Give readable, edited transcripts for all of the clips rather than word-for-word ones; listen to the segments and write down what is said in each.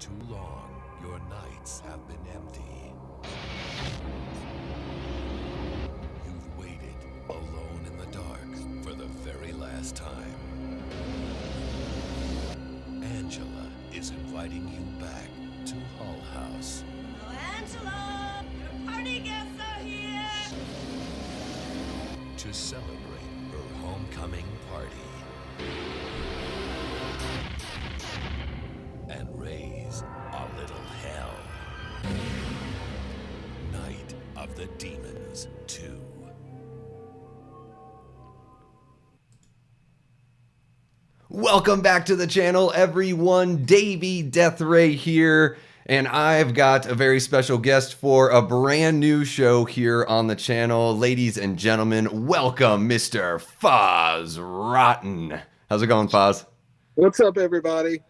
too long, your nights have been empty. You've waited alone in the dark for the very last time. Angela is inviting you back to Hull House. Oh, Angela! Your party guests are here! To celebrate her homecoming party. And raise a little hell. Night of the Demons 2. Welcome back to the channel, everyone. Davey Deathray here, and I've got a very special guest for a brand new show here on the channel. Ladies and gentlemen, welcome Mr. Foz Rotten. How's it going, Foz? What's up, everybody?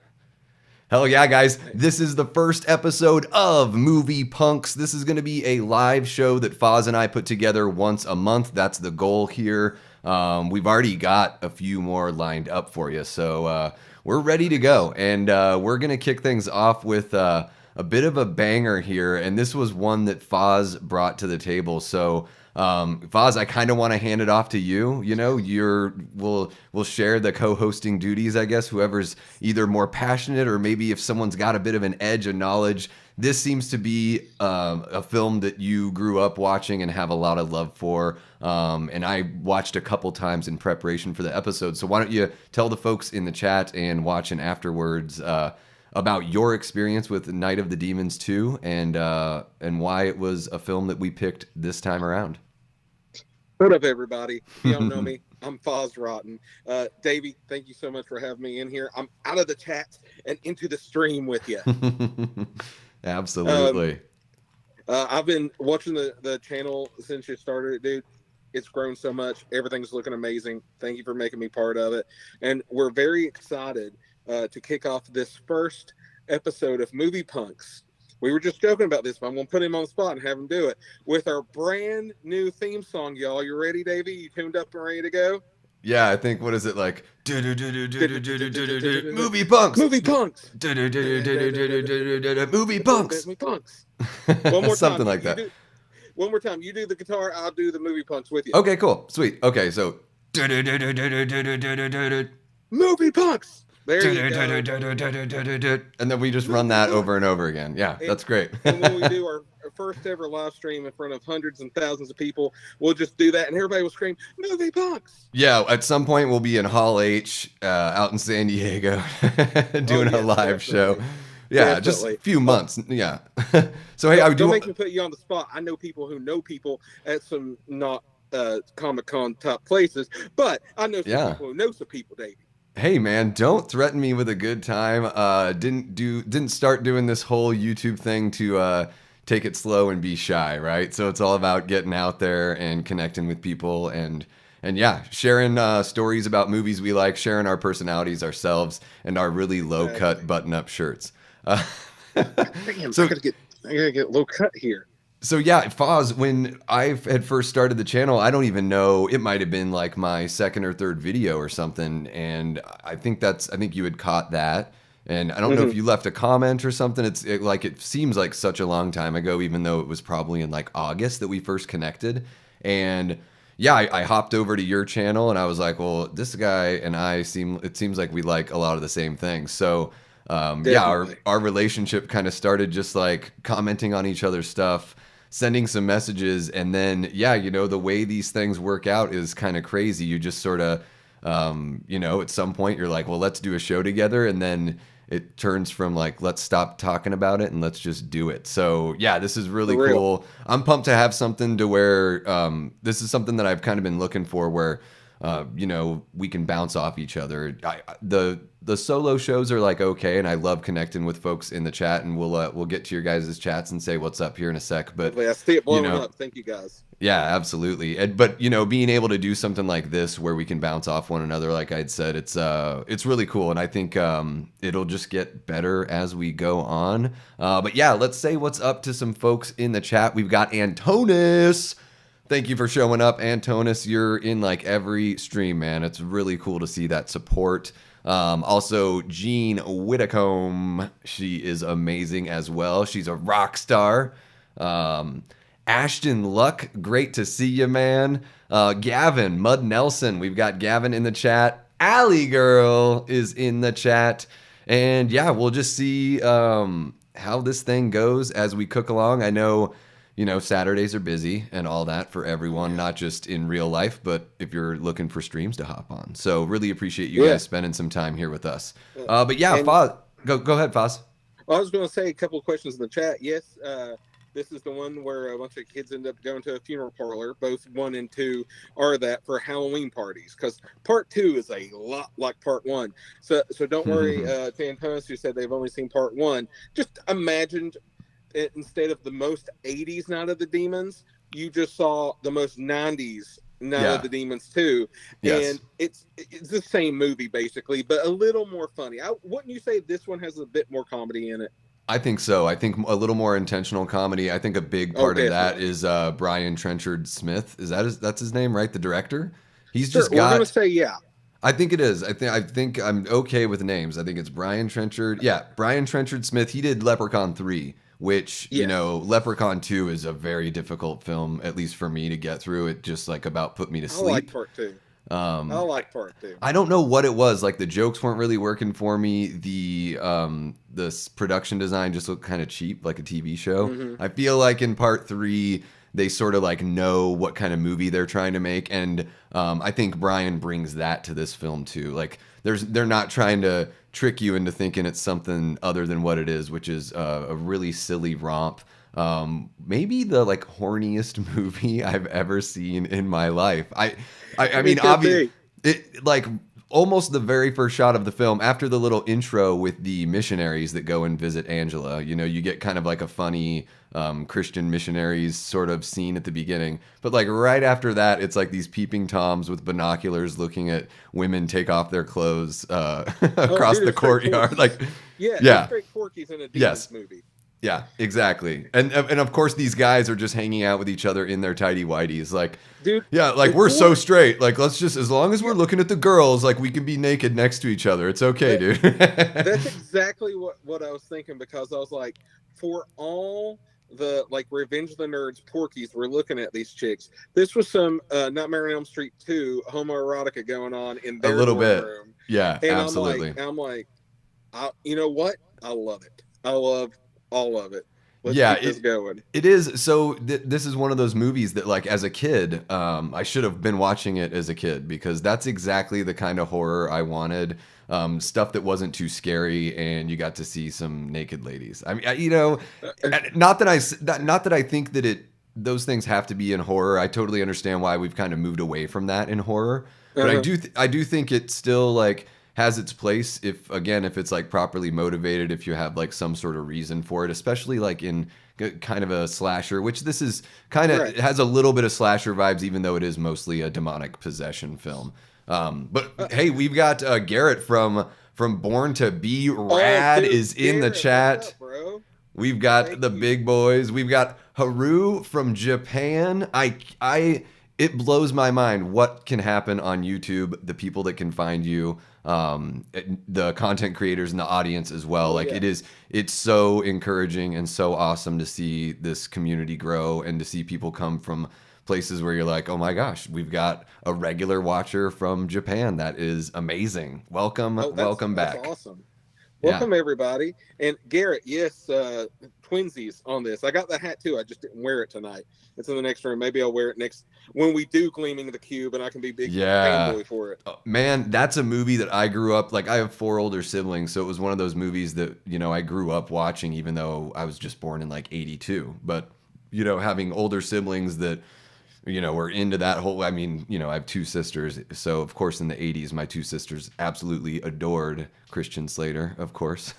Hell yeah, guys. This is the first episode of Movie Punks. This is going to be a live show that Foz and I put together once a month. That's the goal here. We've already got a few more lined up for you, so we're ready to go. And we're going to kick things off with a bit of a banger here. And this was one that Foz brought to the table. So Foz, I kind of want to hand it off to you. You know, we'll share the co-hosting duties, I guess, whoever's either more passionate or maybe if someone's got a bit of an edge of knowledge. This seems to be a film that you grew up watching and have a lot of love for. And I watched a couple times in preparation for the episode. So why don't you tell the folks in the chat and watching afterwards about your experience with Night of the Demons 2 and why it was a film that we picked this time around. What up, everybody? You don't know me. I'm Foz Rotten. Davey, thank you so much for having me in here. I'm out of the chat and into the stream with you. Absolutely. I've been watching the channel since you started it, dude. It's grown so much. Everything's looking amazing. Thank you for making me part of it. And we're very excited to kick off this first episode of Movie Punks. We were just joking about this, but I'm going to put him on the spot and have him do it with our brand new theme song, y'all. You ready, Davey? You tuned up and ready to go? Yeah, I think, what is it like? Movie Punks! Movie Punks! Movie Punks! Movie Punks! One more Something time. like that. One more time. You do the guitar, I'll do the Movie Punks with you. Okay, cool. Sweet. Okay, so. Movie Punks! There you go. And then we just run that over and over again. Yeah, that's great. And when we do our first ever live stream in front of hundreds and thousands of people, we'll just do that and everybody will scream, Movie Punks! Yeah, at some point we'll be in Hall H out in San Diego doing a live show. Yeah, definitely. Just a few months. Yeah. So, hey, don't make me put you on the spot. I know people who know people at some not Comic-Con top places, but I know some people who know some people, Davey. Hey man, don't threaten me with a good time. Didn't start doing this whole YouTube thing to take it slow and be shy, right? So it's all about getting out there and connecting with people and yeah, sharing stories about movies we like, sharing our personalities ourselves and our really low cut button up shirts. Damn, so I gotta get low cut here. So yeah, Foz, when I had first started the channel, I don't even know, it might have been like my second or third video or something, and I think you had caught that, and I don't know if you left a comment or something. It seems like such a long time ago, even though it was probably in like August that we first connected, and yeah, I hopped over to your channel, and I was like, well, this guy and it seems like we like a lot of the same things, so yeah, our relationship kind of started just like commenting on each other's stuff, sending some messages, and then, yeah, you know, the way these things work out is kind of crazy. You just sort of, you know, at some point you're like, well, let's do a show together, and then it turns from like, let's stop talking about it and let's just do it. So yeah, this is really cool. I'm pumped to have something to where, this is something that I've kind of been looking for where, you know, we can bounce off each other. The solo shows are like okay, and I love connecting with folks in the chat, and we'll get to your guys' chats and say what's up here in a sec. But I see it blowing up. Thank you guys. Yeah, absolutely. But you know, being able to do something like this where we can bounce off one another, like I'd said, it's really cool, and I think it'll just get better as we go on. But yeah, let's say what's up to some folks in the chat. We've got Antonis. Thank you for showing up, Antonis. You're in like every stream, man. It's really cool to see that support. Also, Jean Whitacombe. She is amazing as well. She's a rock star. Ashton Luck, great to see you, man. Gavin, Mud Nelson. We've got Gavin in the chat. Alley Girl is in the chat. And yeah, we'll just see how this thing goes as we cook along. I know, Saturdays are busy and all that for everyone, not just in real life, but if you're looking for streams to hop on. So really appreciate you guys spending some time here with us. But yeah, Foz, go ahead, Foz. I was going to say a couple of questions in the chat. Yes, this is the one where a bunch of kids end up going to a funeral parlor. Both 1 and 2 are that for Halloween parties, because part 2 is a lot like part 1. So don't worry, to Antonis, who said they've only seen part 1. Just imagined it, instead of the most 80s Night of the Demons, you just saw the most 90s Night of the Demons too. Yes. And it's the same movie basically, but a little more funny. Wouldn't you say this one has a bit more comedy in it? I think so. I think a little more intentional comedy. I think a big part of that is Brian Trenchard Smith. That's his name, right? The director. He's just got. We're gonna say yeah. I think it is. I think I'm okay with names. I think it's Brian Trenchard. Yeah, Brian Trenchard Smith. He did Leprechaun 3, which Leprechaun 2 is a very difficult film, at least for me to get through. It just like about put me to sleep. I like part 2. I like part 2. I don't know what it was. Like the jokes weren't really working for me. The production design just looked kind of cheap, like a TV show. I feel like in part 3 they sort of like know what kind of movie they're trying to make, and I think Brian brings that to this film too. Like they're not trying to trick you into thinking it's something other than what it is, which is a really silly romp. Maybe the like horniest movie I've ever seen in my life. I mean, obviously, it like almost the very first shot of the film after the little intro with the missionaries that go and visit Angela. You get kind of like a funny Christian missionaries sort of scene at the beginning, but like right after that, it's like these peeping toms with binoculars looking at women take off their clothes across the courtyard. Like, straight Porky's in a Demons movie. Yeah, exactly. And of course these guys are just hanging out with each other in their tighty whities. Like, dude, like we're so straight. Like, let's just, as long as we're looking at the girls, like we can be naked next to each other. It's okay, dude. That's exactly what I was thinking, because I was like, for all the like Revenge of the Nerds Porkies we're looking at these chicks, this was some Nightmare on Elm Street 2 homoerotica going on in their a little bit room. Yeah, and absolutely. I'm like, you know what? I love it. I love all of it. Let's keep this going. It is. So this is one of those movies that, like, as a kid, I should have been watching it as a kid, because that's exactly the kind of horror I wanted. Stuff that wasn't too scary, and you got to see some naked ladies. I mean, not that I think that those things have to be in horror. I totally understand why we've kind of moved away from that in horror, but I do think it still like has its place if it's like properly motivated, if you have like some sort of reason for it, especially like in kind of a slasher, which this is kind of It has a little bit of slasher vibes, even though it is mostly a demonic possession film. But hey, we've got Garrett from Born to Be Rad is in the chat. What's up, bro? We've got big boys. We've got Haru from Japan. It blows my mind what can happen on YouTube, the people that can find you, the content creators and the audience as well. It's so encouraging and so awesome to see this community grow and to see people come from places where you're like, oh my gosh, we've got a regular watcher from Japan. That is amazing. Welcome back. That's awesome. Welcome everybody. And Garrett, yes, twinsies on this. I got the hat too. I just didn't wear it tonight. It's in the next room. Maybe I'll wear it next when we do Gleaming the Cube, and I can be big fanboy for it. Man, that's a movie that I grew up, like I have 4 older siblings, so it was one of those movies that, I grew up watching, even though I was just born in like 82. But, having older siblings that, were into that whole, I have 2 sisters. So of course in the 80s, my 2 sisters absolutely adored Christian Slater, of course.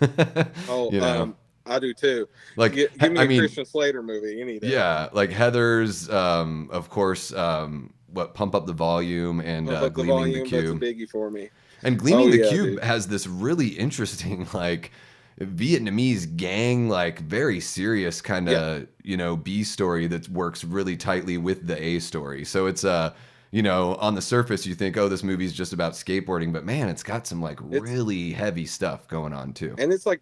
I do too. Like, give me a Christian Slater movie any day. Yeah, like Heather's, of course, Pump Up the Volume and Gleaming the Cube. That's a biggie for me. And Gleaming the Cube has this really interesting, like, Vietnamese gang, like very serious kind Yeah. of, you know, B story that works really tightly with the A story. So it's you know, on the surface you think, oh, this movie's just about skateboarding, but man, it's got some like It's really heavy stuff going on too. and it's like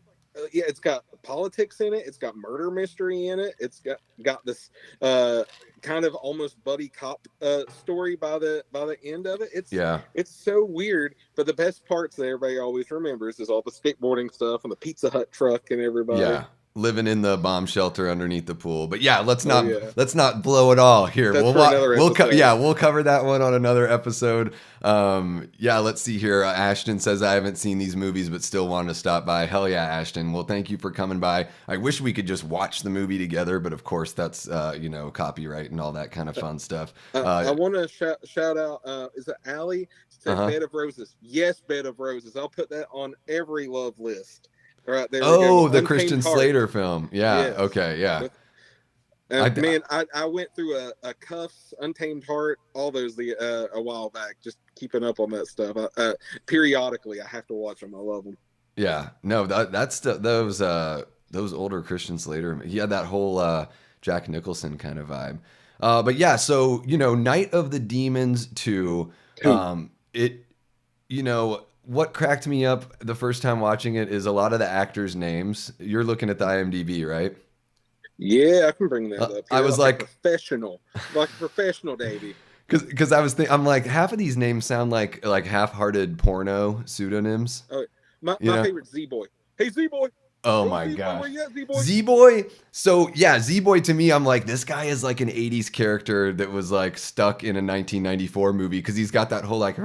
yeah, it's got politics in it, it's got murder mystery in it, it's got this uh kind of almost buddy cop story by the end of it. Yeah. It's so weird, but the best parts that everybody always remembers is all the skateboarding stuff and the Pizza Hut truck and everybody. Yeah. Living in the bomb shelter underneath the pool. But yeah, Oh yeah, let's not blow it all here. that's for another episode. Yeah, we'll cover that one on another episode. Yeah, let's see here. Ashton says I haven't seen these movies but still wanted to stop by. Hell yeah, Ashton. Well, thank you for coming by. I wish we could just watch the movie together, but of course that's you know, copyright and all that kind of fun stuff. I want to shout out. Is it Allie? Said Uh-huh. Bed of Roses. Yes, Bed of Roses. I'll put that on every love list. All right there. Oh, we go. the Untamed Christian Heart. Slater film. Yeah. Yes. Okay. Yeah. Man, I went through a Cuffs, Untamed Heart, all those a while back, just keeping up on that stuff. Periodically, I have to watch them. I love them. Yeah. No, that's those older Christian Slater. He had that whole Jack Nicholson kind of vibe. But yeah, so you know, Night of the Demons 2. It, you know, what cracked me up the first time watching it is a lot of the actors' names. You're looking at the IMDb, right? Yeah, I can bring that up. I was like professional, Davey. Because I'm like, half of these names sound like half-hearted porno pseudonyms. Oh, my know? favorite Z-Boy. Hey Z-Boy. Oh Hey, my Z-Boy, god. where you at, Z-Boy? Z-Boy. So yeah, Z-Boy to me, I'm like, this guy is like an 80s character that was like stuck in a 1994 movie because he's got that whole like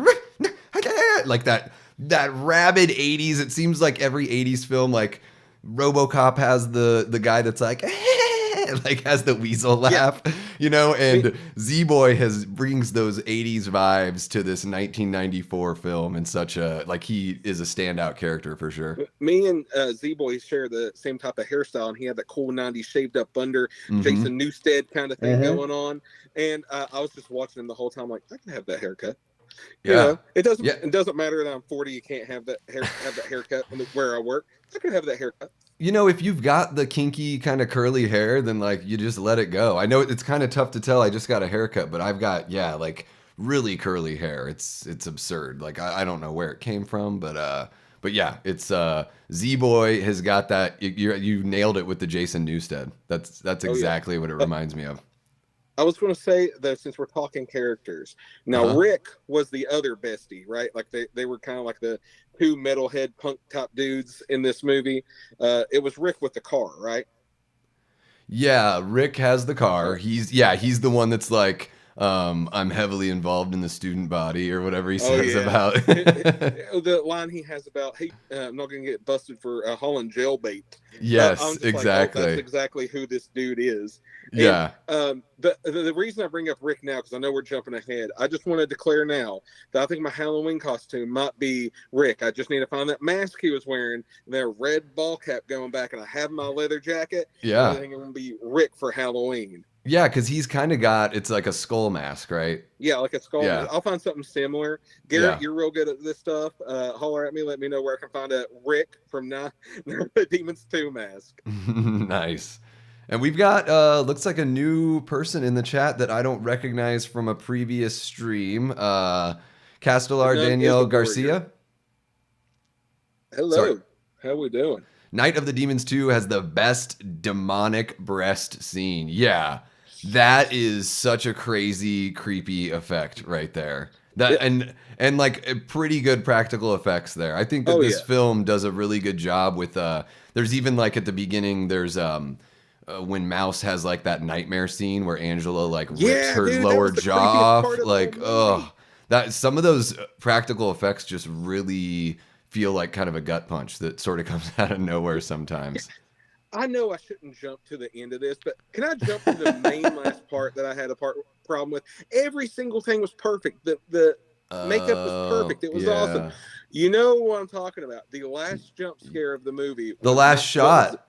that rabid 80s. It seems like every 80s film, like RoboCop has the guy that's like like has the weasel laugh, you know, and Z-Boy brings those 80s vibes to this 1994 film in such a, like, he is a standout character for sure. Me and Z-Boy share the same type of hairstyle, and he had that cool 90s shaved up under Jason Newsted kind of thing going on. And I was just watching him the whole time, like, I can have that haircut. You know, it doesn't matter that I'm 40. You can't have that haircut where I work. I can have that haircut. You know, if you've got the kinky kind of curly hair, then like you just let it go. I know it's kind of tough to tell. I just got a haircut, but I've got like really curly hair. It's absurd. Like I don't know where it came from, but yeah, it's Z-Boy has got that. You nailed it with the Jason Newsted. That's exactly what it reminds me of. I was going to say that since we're talking characters, now Rick was the other bestie, right? Like they were kind of like the two metalhead punk top dudes in this movie. It was Rick with the car, right? Yeah, Rick has the car. He's the one that's like, I'm heavily involved in the student body or whatever he says about the line he has about, hey, I'm not going to get busted for hauling jailbait. Yes, exactly. Like, oh, that's exactly who this dude is. Yeah. And, the reason I bring up Rick now, because I know we're jumping ahead, I just want to declare now that I think my Halloween costume might be Rick. I just need to find that mask he was wearing, that red ball cap going back, and I have my leather jacket. Yeah. I think I'm going to be Rick for Halloween. Yeah, because he's kind of it's like a skull mask, right? Yeah, like a skull mask. I'll find something similar. Garrett, you're real good at this stuff. Holler at me. Let me know where I can find a Rick from Demons 2 mask. Nice. And we've got, looks like a new person in the chat that I don't recognize from a previous stream. Castellar Danielle Garcia. Hello. Sorry. How we doing? Night of the Demons 2 has the best demonic breast scene. Yeah, that is such a crazy, creepy effect right there. And like pretty good practical effects there. I think that this film does a really good job with. There's even like at the beginning, there's when Mouse has like that nightmare scene where Angela like rips her lower jaw off. Like, that some of those practical effects just really feel like kind of a gut punch that sort of comes out of nowhere sometimes. I know I shouldn't jump to the end of this, but can I jump to the main last part that I had a problem with? Every single thing was perfect. The makeup was perfect. It was awesome. You know what I'm talking about? The last jump scare of the movie. The last shot.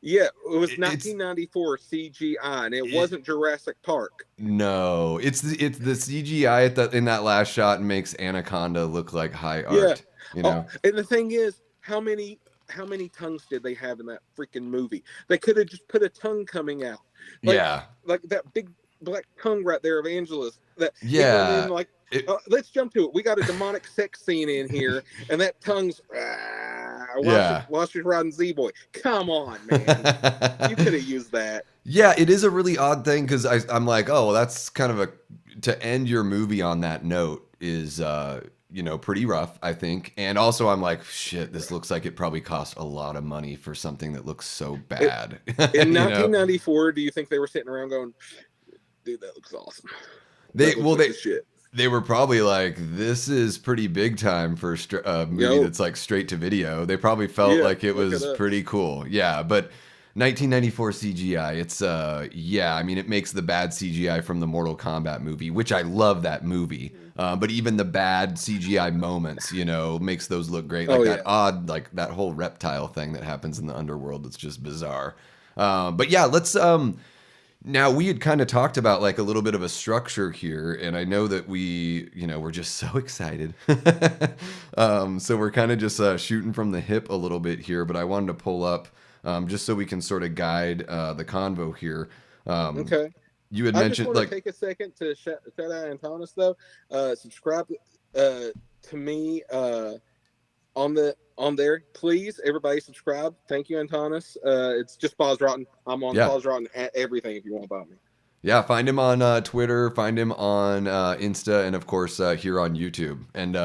Yeah, it was 1994 CGI, and it wasn't Jurassic Park. No, it's the CGI in that last shot makes Anaconda look like high art. Yeah. You know? And the thing is, how many how many tongues did they have in that freaking movie? They could have just put a tongue coming out, like Yeah. like that big black tongue right there of Angela's. That he went in Yeah. like, It, let's jump to it. We got a demonic sex scene in here, and that tongue's yeah. while she's riding Z-Boy. Come on, man, you could have used that. Yeah, it is a really odd thing because I'm like, oh, well, that's kind of a to end your movie on that note is pretty rough, I think. And also I'm like, shit, this looks like it probably cost a lot of money for something that looks so bad. In 1994, do you think they were sitting around going, dude, that looks awesome? They were probably like, this is pretty big time for a movie that's like straight to video. They probably felt like it was pretty cool. Yeah, but 1994 CGI, it's I mean, it makes the bad CGI from the Mortal Kombat movie, which I love that movie. But even the bad CGI moments, makes those look great. Like that odd, like that whole reptile thing that happens in the underworld. It's just bizarre. But yeah, let's now we had kind of talked about like a little bit of a structure here, and I know that we're just so excited. So we're kind of just shooting from the hip a little bit here, but I wanted to pull up just so we can sort of guide the convo here. Okay. You had I mentioned just want to take a second to shout out Antonis though. Subscribe to me on there, please. Everybody subscribe. Thank you, Antonis. It's just Pause Rotten. I'm on Pause Rotten at everything if you want to buy me. Yeah, find him on Twitter, find him on Insta, and of course here on YouTube. And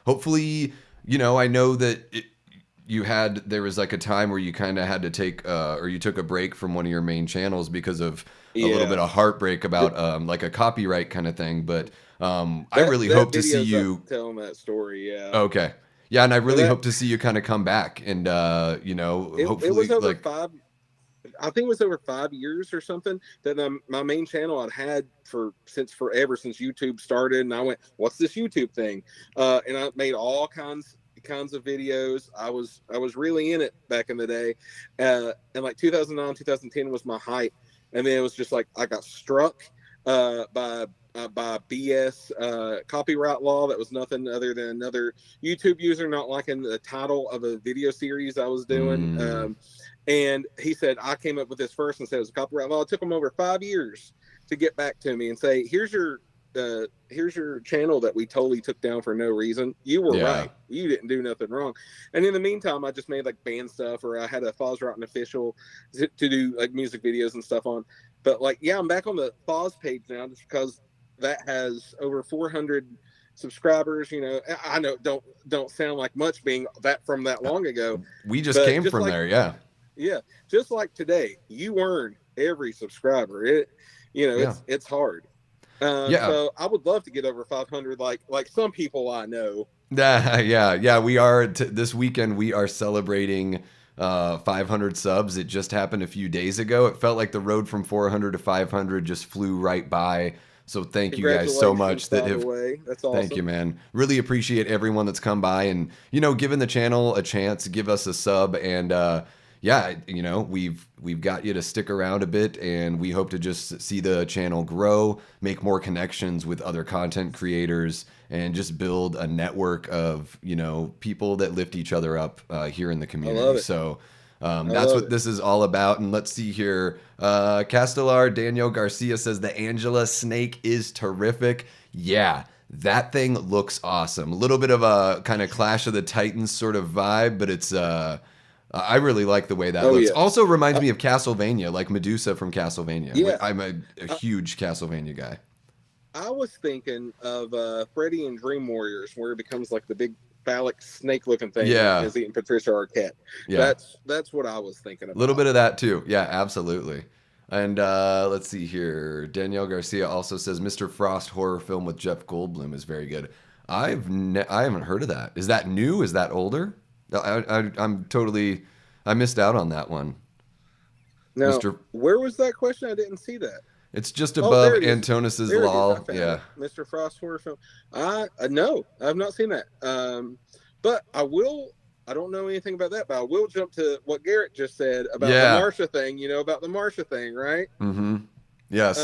hopefully, I know that there was like a time where you kind of had to take or you took a break from one of your main channels because of a little bit of heartbreak about like a copyright kind of thing. But I really hope to see you telling that story. Yeah. Okay. Yeah, and I really hope to see you kind of come back and hopefully it was over I think it was over 5 years or something that my main channel I'd had since forever, since YouTube started, and I went, what's this YouTube thing? And I made all kinds of videos. I was really in it back in the day, and like 2009 2010 was my height, and then it was just like I got struck by BS copyright law that was nothing other than another YouTube user not liking the title of a video series I was doing. And he said, I came up with this first and said it was a copyright law. It took him over 5 years to get back to me and say, here's your channel that we totally took down for no reason. You were right. You didn't do nothing wrong. And in the meantime, I just made like band stuff, or I had a Foz Rotten official to do like music videos and stuff on. But like, yeah, I'm back on the Foz page now just because that has over 400 subscribers. I know don't sound like much being from that long ago. We just came from there. Yeah, just like today, you earn every subscriber. It's hard. So I would love to get over 500, like some people I know. Yeah. We are this weekend. We are celebrating 500 subs. It just happened a few days ago. It felt like the road from 400 to 500 just flew right by. So thank you guys so much That's awesome. Thank you, man. Really appreciate everyone that's come by and given the channel a chance, give us a sub, and we've got you to stick around a bit, and we hope to just see the channel grow, make more connections with other content creators, and just build a network of people that lift each other up here in the community. I love it. So that's what this is all about. And let's see here. Castellar Daniel Garcia says the Angela snake is terrific. Yeah, that thing looks awesome. A little bit of a kind of Clash of the Titans sort of vibe, but it's I really like the way that looks. Yeah. Also reminds me of Castlevania, like Medusa from Castlevania. Yeah. I'm a huge Castlevania guy. I was thinking of Freddy and Dream Warriors, where it becomes like the big phallic snake-looking thing. Yeah, is eating Patricia Arquette. Yeah, that's what I was thinking about. A little bit of that too. Yeah, absolutely. And let's see here. Danielle Garcia also says Mr. Frost horror film with Jeff Goldblum is very good. I haven't heard of that. Is that new? Is that older? I missed out on that one. Now, where was that question? I didn't see that. It's just above Antonis's law. Yeah. Mr. Frost horror film. No, I've not seen that. But I will. I don't know anything about that, but I will jump to what Garrett just said about the Marsha thing. About the Marsha thing, right? Mm-hmm. Yes.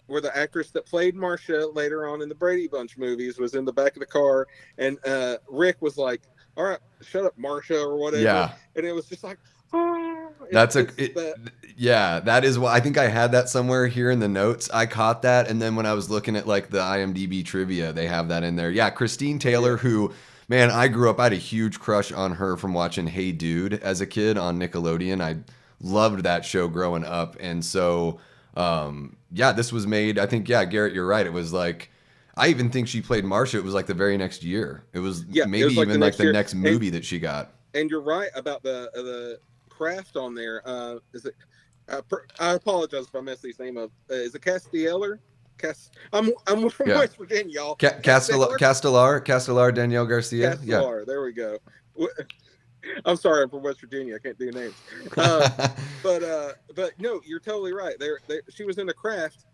Where the actress that played Marsha later on in the Brady Bunch movies was in the back of the car, and Rick was like, all right, shut up, Marsha, or whatever. Yeah. And it was just like, oh, That's yeah, that is what I think I had that somewhere here in the notes. I caught that. And then when I was looking at like the IMDb trivia, they have that in there. Yeah. Christine Taylor, who, man, I grew up, I had a huge crush on her from watching Hey Dude as a kid on Nickelodeon. I loved that show growing up. And so, yeah, this was made, I think, yeah, Garrett, you're right. It was like, I even think she played Marsha. It was like the very next year. It was maybe it was like even the like the year. next movie that she got. And you're right about the craft on there. Is it? I apologize if I mess these name up. Is it Castilleller? I'm from West Virginia, y'all. Castellar, Danielle Garcia. Castellar, Yeah. there we go. I'm sorry, I'm from West Virginia. I can't do names. But no, you're totally right. She was in the craft,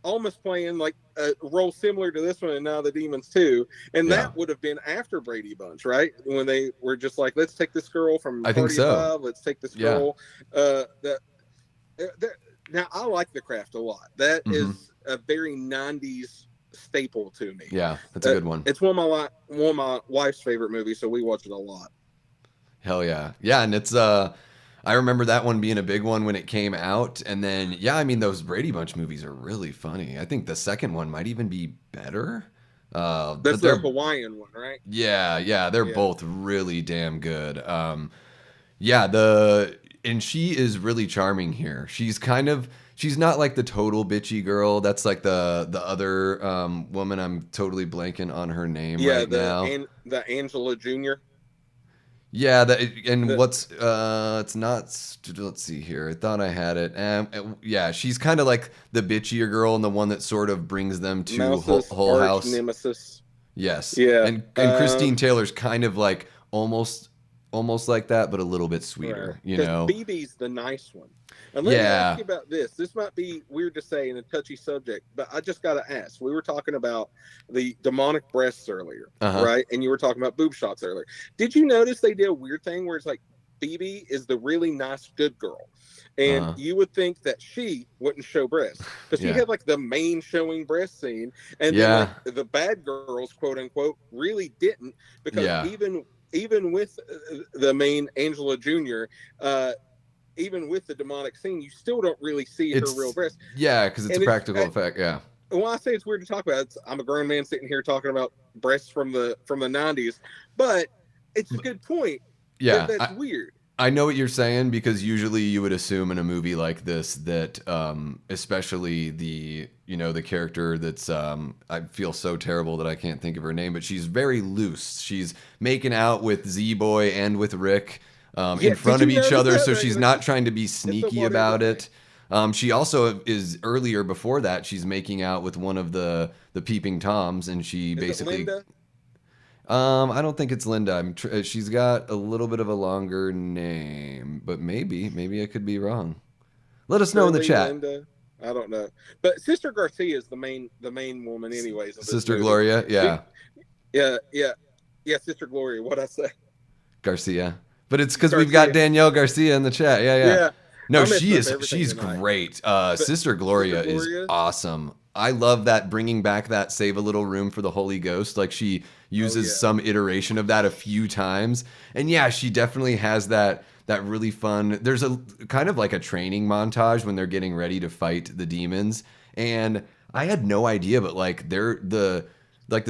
almost playing like a role similar to this one in Now the Demons 2. And that would have been after Brady Bunch, right? When they were just like, let's take this girl from I think Party so. Five, let's take this girl. Now, I like the craft a lot. That is a very 90s staple to me. Yeah, that's a good one. It's one of my wife's favorite movies, so we watch it a lot. Hell yeah. Yeah, and it's I remember that one being a big one when it came out. And then yeah, I mean those Brady Bunch movies are really funny. I think the second one might even be better. That's the Hawaiian one, right? Yeah, they're both really damn good. And she is really charming here. She's not like the total bitchy girl. That's like the other woman. I'm totally blanking on her name right now. The Angela Jr. Yeah, it's not. Let's see here. I thought I had it. Yeah, she's kind of like the bitchier girl and the one that sort of brings them to Whole House. Nemesis. Yes. Yeah. And Christine Taylor's kind of like almost like that, but a little bit sweeter. You know. BB's the nice one. And let me ask you about this. This might be weird to say in a touchy subject, but I just got to ask. We were talking about the demonic breasts earlier, right? And you were talking about boob shots earlier. Did you notice they did a weird thing where it's like BB is the really nice, good girl. And you would think that she wouldn't show breasts. Because she had like the main showing breast scene. And then like, the bad girls, quote unquote, really didn't. Because even with the main Angela Jr., even with the demonic scene, you still don't really see her real breast. Yeah, because it's a practical effect. Yeah. When I say it's weird to talk about, I'm a grown man sitting here talking about breasts from the 90s, but it's a good point. Yeah, that's weird. I know what you're saying, because usually you would assume in a movie like this that, especially the character that's, I feel so terrible that I can't think of her name, but she's very loose. She's making out with Z-Boy and with Rick. In front of each other, so she's not trying to be sneaky about it. She also is earlier before that. She's making out with one of the peeping toms, and she basically. Linda? I don't think it's Linda. She's got a little bit of a longer name, but maybe I could be wrong. Let us know in the chat. Linda? I don't know, but Sister Garcia is the main woman, anyways. Sister Gloria, yeah, Sister Gloria. What'd I say? Garcia. But it's because we've got Danielle Garcia in the chat. Yeah. No, she's great. Sister Gloria is awesome. I love that, bringing back that save a little room for the Holy Ghost. Like, she uses some iteration of that a few times. And yeah, she definitely has that really fun. There's a kind of like a training montage when they're getting ready to fight the demons. And I had no idea, but like the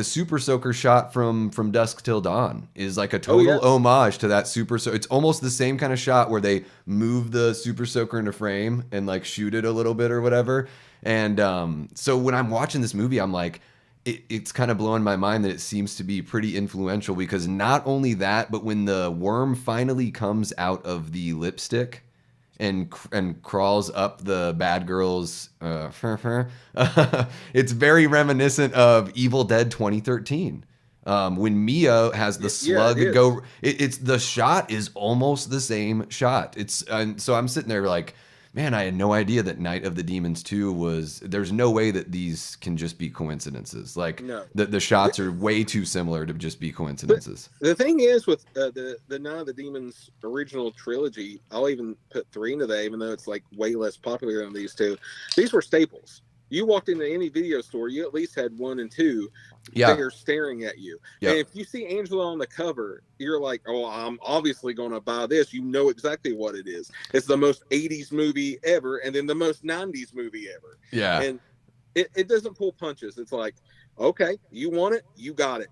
Super Soaker shot from Dusk Till Dawn is like a total homage to that Super Soaker. It's almost the same kind of shot where they move the Super Soaker into frame and like shoot it a little bit or whatever. And so when I'm watching this movie, I'm like, it's kind of blowing my mind that it seems to be pretty influential, because not only that, but when the worm finally comes out of the lipstick and crawls up the bad girl's it's very reminiscent of Evil Dead 2013. When Mia has the slug go, it's the shot is almost the same shot. And so I'm sitting there like, man, I had no idea that Night of the Demons 2 there's no way that these can just be coincidences. Like, the shots are way too similar to just be coincidences. But the thing is with the Night of the Demons original trilogy, I'll even put 3 into that, even though it's like way less popular than these two. These were staples. You walked into any video store, you at least had one and two Yeah. there staring at you. Yep. And if you see Angela on the cover, you're like, oh, I'm obviously going to buy this. You know exactly what it is. It's the most 80s movie ever, and then the most 90s movie ever. Yeah. And it doesn't pull punches. It's like, okay, you want it, you got it.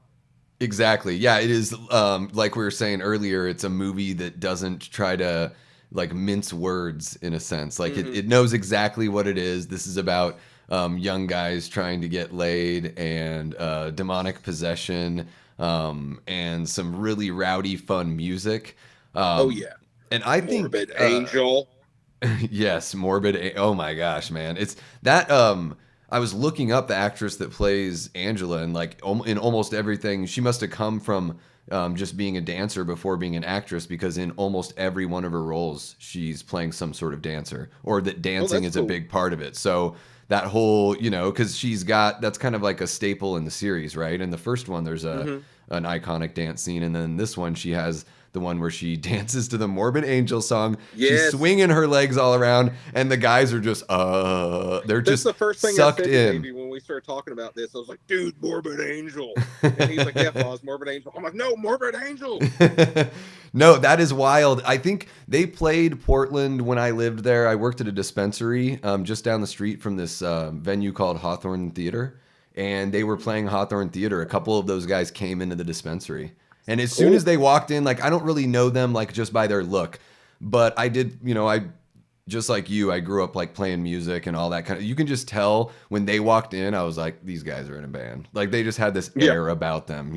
Exactly. Yeah, it is like we were saying earlier, it's a movie that doesn't try to like mince words in a sense. Like it knows exactly what it is. This is about young guys trying to get laid and demonic possession and some really rowdy, fun music. Oh, yeah. And I think Morbid Angel. Yes, oh my gosh, man. It's that I was looking up the actress that plays Angela, and like in almost everything, she must have come from just being a dancer before being an actress, because in almost every one of her roles, she's playing some sort of dancer, or that dancing is cool. a big part of it. So that whole, because that's kind of like a staple in the series, right? In the first one, there's an iconic dance scene, and then this one, she has the one where she dances to the Morbid Angel song. Yes. She's swinging her legs all around, and the guys are just, they're That's just the first thing sucked I said to in. Davey when we started talking about this. I was like, dude, Morbid Angel. And he's like, yeah, Foz, Morbid Angel. I'm like, no, Morbid Angel. No, that is wild. I think they played Portland when I lived there. I worked at a dispensary just down the street from this venue called Hawthorne Theater, and they were playing Hawthorne Theater. A couple of those guys came into the dispensary. And as soon as they walked in, like, I don't really know them, like, just by their look. But I did, I just like you, I grew up, like, playing music and all that kind of... You can just tell when they walked in, I was like, these guys are in a band. Like, they just had this air about them,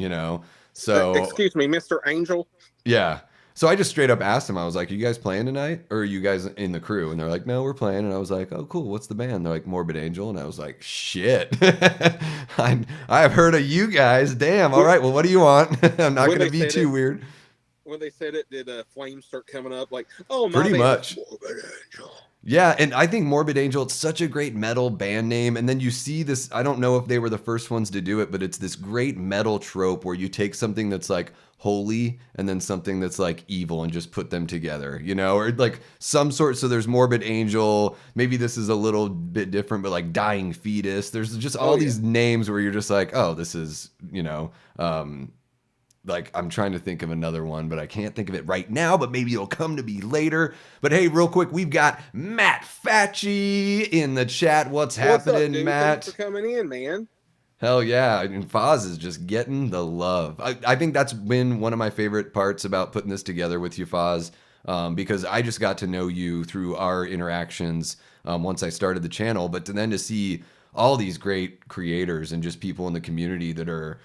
So... Excuse me, Mr. Angel? Yeah. So I just straight up asked them, I was like, are you guys playing tonight? Or are you guys in the crew? And they're like, no, we're playing. And I was like, oh, cool. What's the band? They're like, Morbid Angel. And I was like, shit. I've heard of you guys. Damn. All right. Well, what do you want? I'm not going to be too weird. When they said it, did flames start coming up? Like, oh, my pretty much. Morbid Angel. Yeah, and I think Morbid Angel, it's such a great metal band name. And then you see this, I don't know if they were the first ones to do it, but it's this great metal trope where you take something that's like holy and then something that's like evil and just put them together, or like some sort. So there's Morbid Angel. Maybe this is a little bit different, but like Dying Fetus. There's just all these names where you're just like, oh, this is, like, I'm trying to think of another one, but I can't think of it right now, but maybe it'll come to me later. But hey, real quick, we've got Matt Facci in the chat. What's happening, up, dude? Matt? Thanks for coming in, man. Hell yeah. And Foz is just getting the love. I think that's been one of my favorite parts about putting this together with you, Foz, because I just got to know you through our interactions once I started the channel. But then to see all these great creators and just people in the community that are...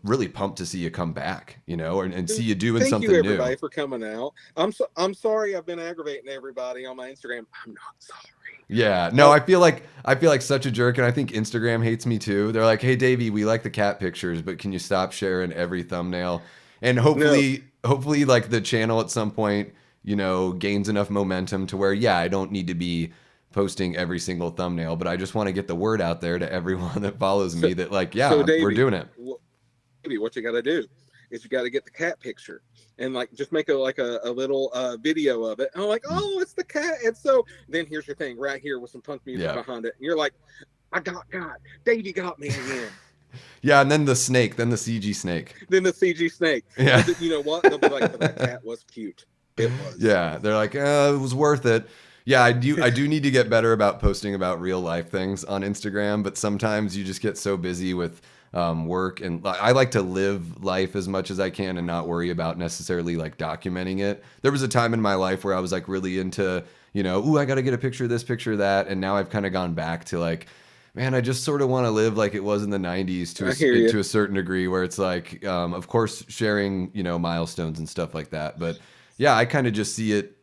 really pumped to see you come back, and see you doing something new. Thank you, everybody, for coming out. I'm sorry I've been aggravating everybody on my Instagram. I'm not sorry. Yeah, no, I feel like such a jerk, and I think Instagram hates me too. They're like, hey, Davey, we like the cat pictures, but can you stop sharing every thumbnail? And hopefully, like the channel at some point, gains enough momentum to where, I don't need to be posting every single thumbnail, but I just want to get the word out there to everyone that follows me that like, Davey, we're doing it. Maybe what you got to do is you got to get the cat picture and like just make a little video of it. And I'm like, oh, it's the cat. And so then here's your thing right here with some punk music behind it. And you're like, I got God. Davey got me again. Yeah, and then the snake, then the CG snake. Then the CG snake. Yeah. You know what? They'll be like, that cat was cute. It was. Yeah, they're like, it was worth it. Yeah, I do need to get better about posting about real life things on Instagram, but sometimes you just get so busy with work, and I like to live life as much as I can and not worry about necessarily like documenting it. There was a time in my life where I was like really into, I got to get a picture of this, picture of that, and now I've kind of gone back to like, man, I just sort of want to live like it was in the 90s to a certain degree, where it's like, of course, sharing, milestones and stuff like that. But yeah, I kind of just see it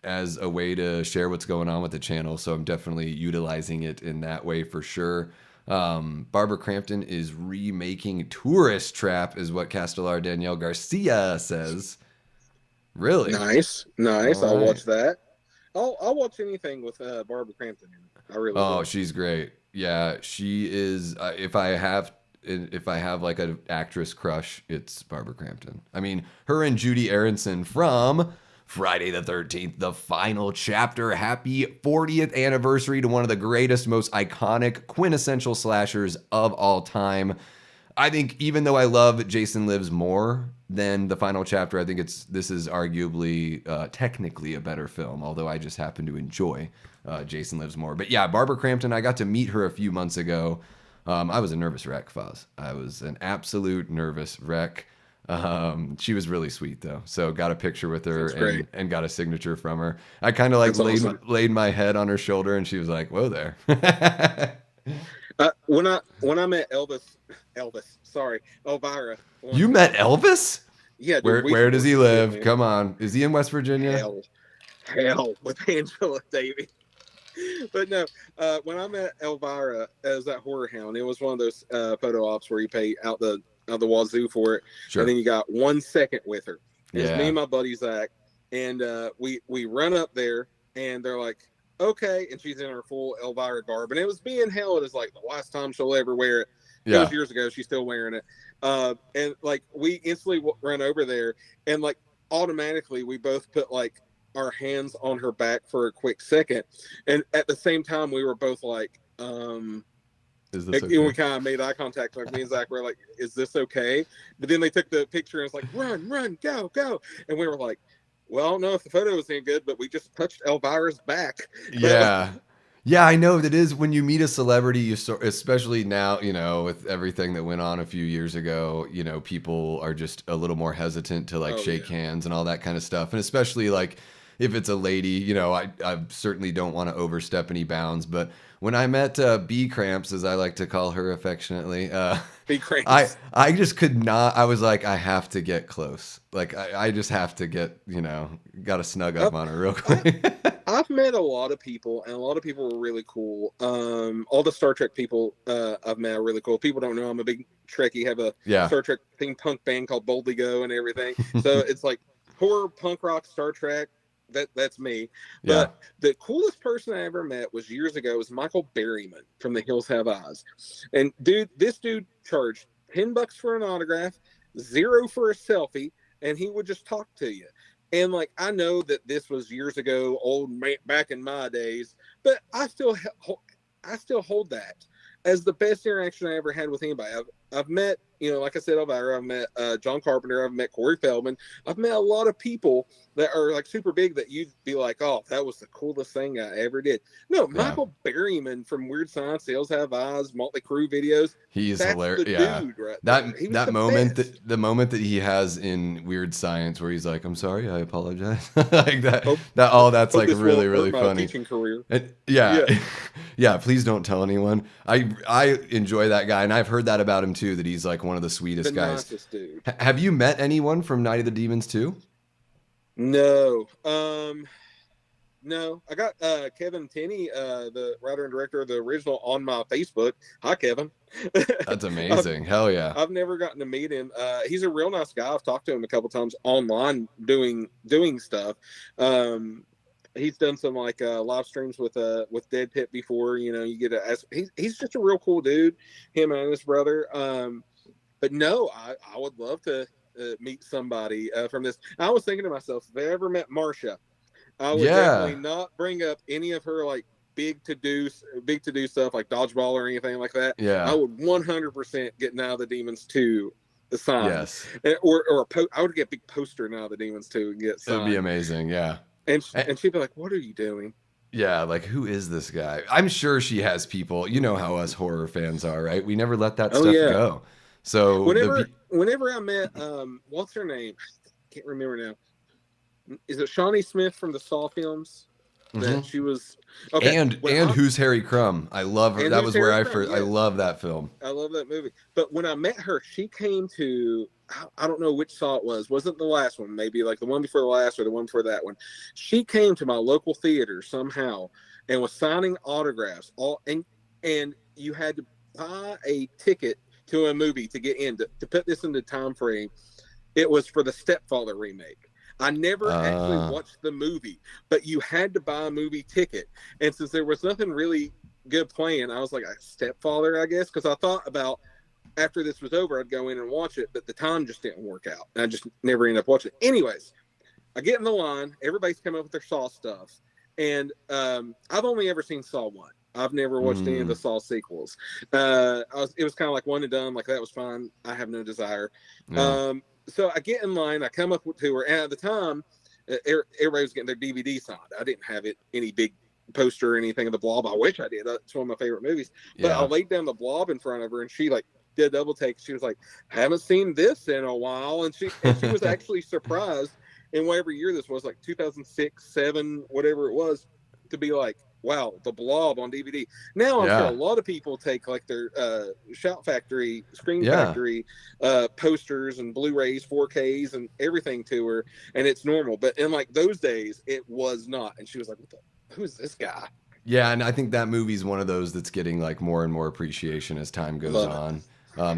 as a way to share what's going on with the channel. So I'm definitely utilizing it in that way for sure. Barbara Crampton is remaking Tourist Trap, is what Castellar Danielle Garcia says. Really? Nice. I'll watch that. I'll watch anything with Barbara Crampton in it. I really will. She's great. Yeah, she is. If I have like an actress crush, it's Barbara Crampton. I mean, her and Judy Aronson from Friday the 13th, the final chapter. Happy 40th anniversary to one of the greatest, most iconic, quintessential slashers of all time. I think even though I love Jason Lives more than the final chapter, I think this is arguably technically a better film, although I just happen to enjoy Jason Lives more. But yeah, Barbara Crampton, I got to meet her a few months ago. I was a nervous wreck, Foz. I was an absolute nervous wreck. She was really sweet though, so got a picture with her and got a signature from her. I kind of like laid my head on her shoulder, and she was like, "Whoa there." When I met Elvira. You met Elvis? Yeah. Dude, where does he live? Come on, is he in West Virginia? Hell with Angela Davey. But no, when I met Elvira as that horror hound, it was one of those photo ops where you pay out the wazoo for it, sure. And then you got 1 second with her. It's Yeah. me and my buddy Zach, and we run up there, and they're like, "Okay," and she's in her full Elvira garb, and it was being held as like the last time she'll ever wear it. It was years ago. She's still wearing it, and like we instantly run over there, and like automatically we both put like our hands on her back for a quick second, and at the same time we were both like, Is this okay? We kind of made eye contact, like me and Zach were like, "Is this okay?" But then they took the picture and it's like, "Run, go," and we were like, "Well, I don't know if the photo was any good, but we just touched Elvira's back." Yeah. Yeah, I know that is when you meet a celebrity, especially now, with everything that went on a few years ago, people are just a little more hesitant to like shake hands and all that kind of stuff. And especially like if it's a lady, I certainly don't want to overstep any bounds. But when I met B Cramps, as I like to call her affectionately, B Cramps, I just could not. I was like, I have to get close. Like I just have to get, got to snug up on her real quick. I've met a lot of people, and a lot of people were really cool. All the Star Trek people I've met are really cool. People don't know I'm a big Trekkie. Have a Star Trek theme punk band called Boldly Go and everything. So it's like horror, punk rock, Star Trek. That's me. But the coolest person I ever met was years ago. Was Michael Berryman from The Hills Have Eyes. And this dude charged $10 for an autograph, $0 for a selfie, and he would just talk to you. And like, I know that this was years ago, back in my days, but I still hold that as the best interaction I ever had with anybody. I've met, like I said, Elvira, I've met John Carpenter, I've met Corey Feldman, I've met a lot of people that are like super big that you'd be like, "Oh, that was the coolest thing I ever did." No, Michael Berryman from Weird Science, Hills Have Eyes, Motley Crue videos. He's hilarious. Dude right that moment, the moment that he has in Weird Science where he's like, "I'm sorry, I apologize," like that. That's like really, really funny. Teaching career. And, yeah. Please don't tell anyone. I enjoy that guy, and I've heard that about him too. That he's like one of the sweetest guys. Nicest dude. Have you met anyone from Night of the Demons 2? No. No. I got Kevin Tenney, the writer and director of the original, on my Facebook. Hi, Kevin. That's amazing. Hell yeah. I've never gotten to meet him. He's a real nice guy. I've talked to him a couple times online doing stuff. He's done some like live streams with Dead Pit before. You get he's just a real cool dude. Him and his brother. But no, I would love to meet somebody from this. I was thinking to myself, if I ever met Marsha, I would definitely not bring up any of her like big to do stuff like dodgeball or anything like that. Yeah, I would 100% get Now the Demons 2 the sign. Yes, or I would get a big poster Now the Demons 2 and get signed. It'd be amazing. Yeah, and she'd be like, "What are you doing?" Yeah, like, who is this guy? I'm sure she has people. You know how us horror fans are, right? We never let that stuff go. So whenever I met, what's her name? I can't remember now. Is it Shawnee Smith from the Saw films? That she was okay. And Who's Harry Crumb? I love her. That was where I first. I love that film. I love that movie. But when I met her, she came to. I don't know which Saw it was. Wasn't the last one? Maybe like the one before the last or the one before that one. She came to my local theater somehow and was signing autographs. And you had to buy a ticket to a movie to get in. To put this into time frame, it was for the Stepfather remake. I never actually watched the movie, but you had to buy a movie ticket. And since there was nothing really good playing, I was like, a Stepfather, I guess, because I thought about after this was over, I'd go in and watch it, but the time just didn't work out. And I just never ended up watching it. Anyways, I get in the line. Everybody's coming up with their Saw stuff, and I've only ever seen Saw 1. I've never watched any of the Saw sequels. It was kind of like one and done. Like, that was fine. I have no desire. Yeah. So I get in line. I come up to her, and at the time, everybody was getting their DVD signed. I didn't have any big poster or anything of the Blob. I wish I did. It's one of my favorite movies. But I laid down the Blob in front of her, and she like did a double take. She was like, "Haven't seen this in a while," and she was actually surprised in whatever year this was, like 2006, 7, whatever it was, to be like, wow, the Blob on DVD. Now I'm sure a lot of people take like their Shout Factory, Screen Factory posters and Blu-rays, 4Ks and everything to her, and it's normal. But in like those days, it was not. And she was like, who's this guy? Yeah, and I think that movie's one of those that's getting like more and more appreciation as time goes on.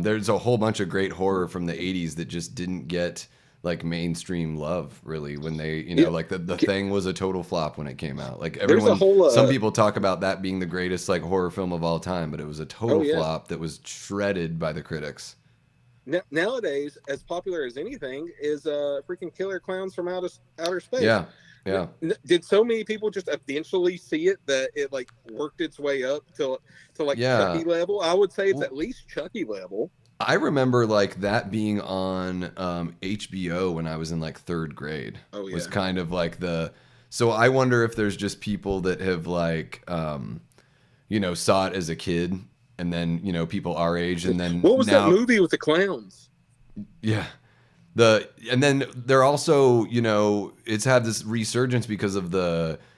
There's a whole bunch of great horror from the 80s that just didn't get like mainstream love, really, when they, like the Thing was a total flop when it came out. Like everyone, some people talk about that being the greatest like horror film of all time, but it was a total flop that was shredded by the critics. Nowadays, as popular as anything is freaking Killer Clowns from Outer Space. Yeah. Yeah. Did so many people just eventually see it that it like worked its way up to like Chucky level? I would say it's at least Chucky level. I remember like that being on HBO when I was in like 3rd grade. Oh, yeah. Was kind of like so I wonder if there's just people that have like, saw it as a kid, and then, people our age, and then what was that movie with the clowns? Yeah. And then they're also, it's had this resurgence because of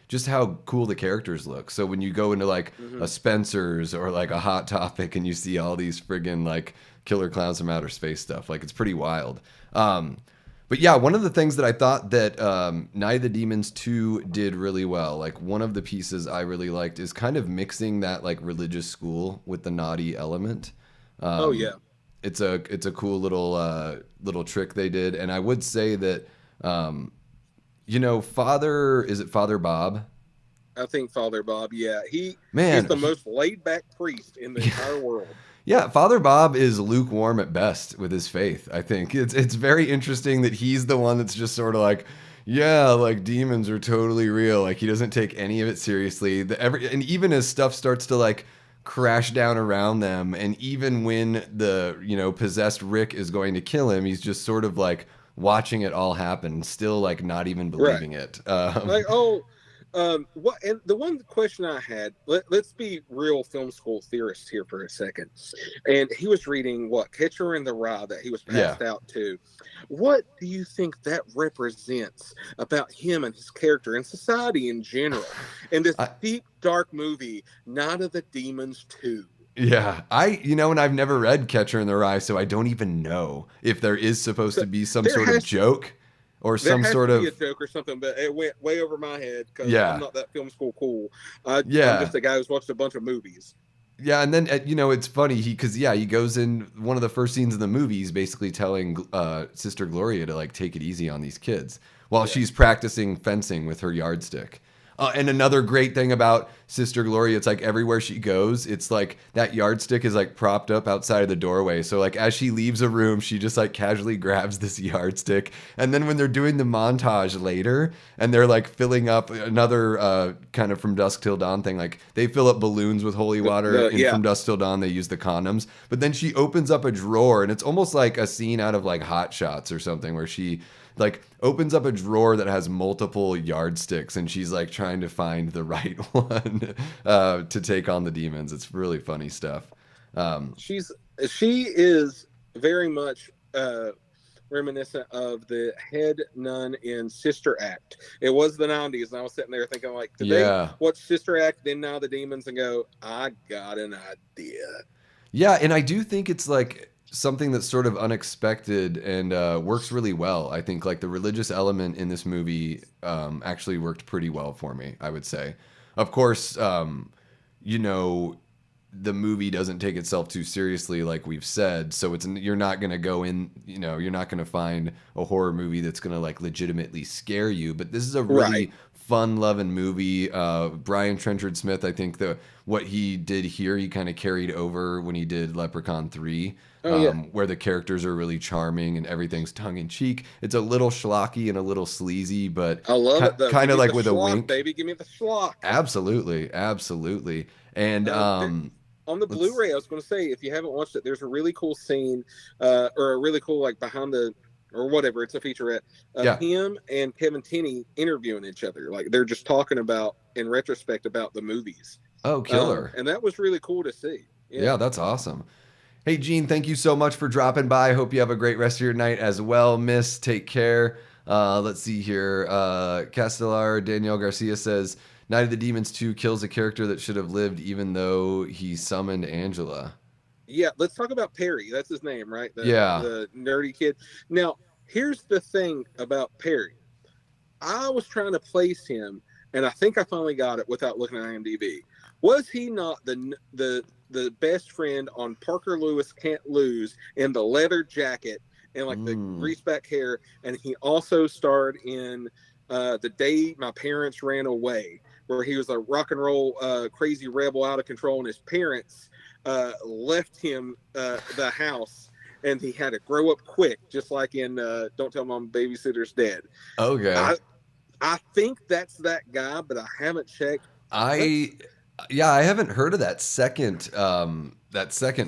just how cool the characters look. So when you go into like a Spencer's or like a Hot Topic and you see all these friggin' like Killer Clowns from Outer Space stuff, like it's pretty wild. But yeah, one of the things that I thought that Night of the Demons 2 did really well, like one of the pieces I really liked is kind of mixing that like religious school with the naughty element. It's a cool little trick they did, and I would say that Father Bob? I think Father Bob, yeah. He's the most laid back priest in the entire world. Yeah, Father Bob is lukewarm at best with his faith. I think it's very interesting that he's the one that's just sort of like, yeah, like demons are totally real. Like he doesn't take any of it seriously. And even as stuff starts to like crash down around them, and even when the possessed Rick is going to kill him, he's just sort of like watching it all happen, still like not even believing it. What? And the one question I had, let's be real film school theorists here for a second. And he was reading Catcher in the Rye that he was passed out to. What do you think that represents about him and his character and society in general in this deep, dark movie, Night of the Demons 2? Yeah, and I've never read Catcher in the Rye, so I don't even know if there is supposed to be some sort of joke. Or some sort of a joke or something, but it went way over my head because I'm not that film school cool. I'm just a guy who's watched a bunch of movies. Yeah, and then it's funny because he goes in one of the first scenes of the movie. He's basically telling Sister Gloria to like take it easy on these kids while she's practicing fencing with her yardstick. And another great thing about Sister Gloria, it's like everywhere she goes, it's like that yardstick is like propped up outside of the doorway. So like as she leaves a room, she just like casually grabs this yardstick. And then when they're doing the montage later and they're like filling up another kind of From Dusk Till Dawn thing, like they fill up balloons with holy water. From Dusk Till Dawn, they use the condoms. But then she opens up a drawer and it's almost like a scene out of like Hot Shots or something where she like opens up a drawer that has multiple yardsticks and she's like trying to find the right one to take on the demons. It's really funny stuff. She is very much reminiscent of the head nun in Sister Act. It was the 90s and I was sitting there thinking like, did they watch Sister Act, then Now the Demons and go, I got an idea. Yeah, and I do think it's like something that's sort of unexpected and works really well. I think like the religious element in this movie actually worked pretty well for me, I would say. Of course, the movie doesn't take itself too seriously, like we've said. So you're not going to go in, you're not going to find a horror movie that's going to like legitimately scare you. But this is a really fun-loving movie. Brian Trenchard Smith, I think what he did here, he kind of carried over when he did Leprechaun 3, Oh yeah, where the characters are really charming and everything's tongue in cheek. It's a little schlocky and a little sleazy, but I love it though. kind Give of me like the with a schlock, wink. baby. Give me the schlock. Absolutely, absolutely. And On the let's Blu-ray, I was going to say, if you haven't watched it, there's a really cool scene, or a really cool like behind the or whatever. It's a featurette of yeah. him and Kevin Tenney interviewing each other. Like they're just talking about, in retrospect, about the movies. Oh, killer. And that was really cool to see. Yeah, that's awesome. Hey, Gene, thank you so much for dropping by. Hope you have a great rest of your night as well, miss. Take care. Let's see here. Castellar Danielle Garcia says, Night of the Demons 2 kills a character that should have lived even though he summoned Angela. Yeah, let's talk about Perry. That's his name, right? The nerdy kid. Now, here's the thing about Perry. I was trying to place him, and I think I finally got it without looking at IMDb. Was he not the best friend on Parker Lewis Can't Lose in the leather jacket and like the greased back hair? And he also starred in The Day My Parents Ran Away, where he was a rock and roll crazy rebel out of control, and his parents left him the house, and he had to grow up quick, just like in Don't Tell Mom Babysitter's Dead. Okay. I think that's that guy, but I haven't checked. I haven't heard of that second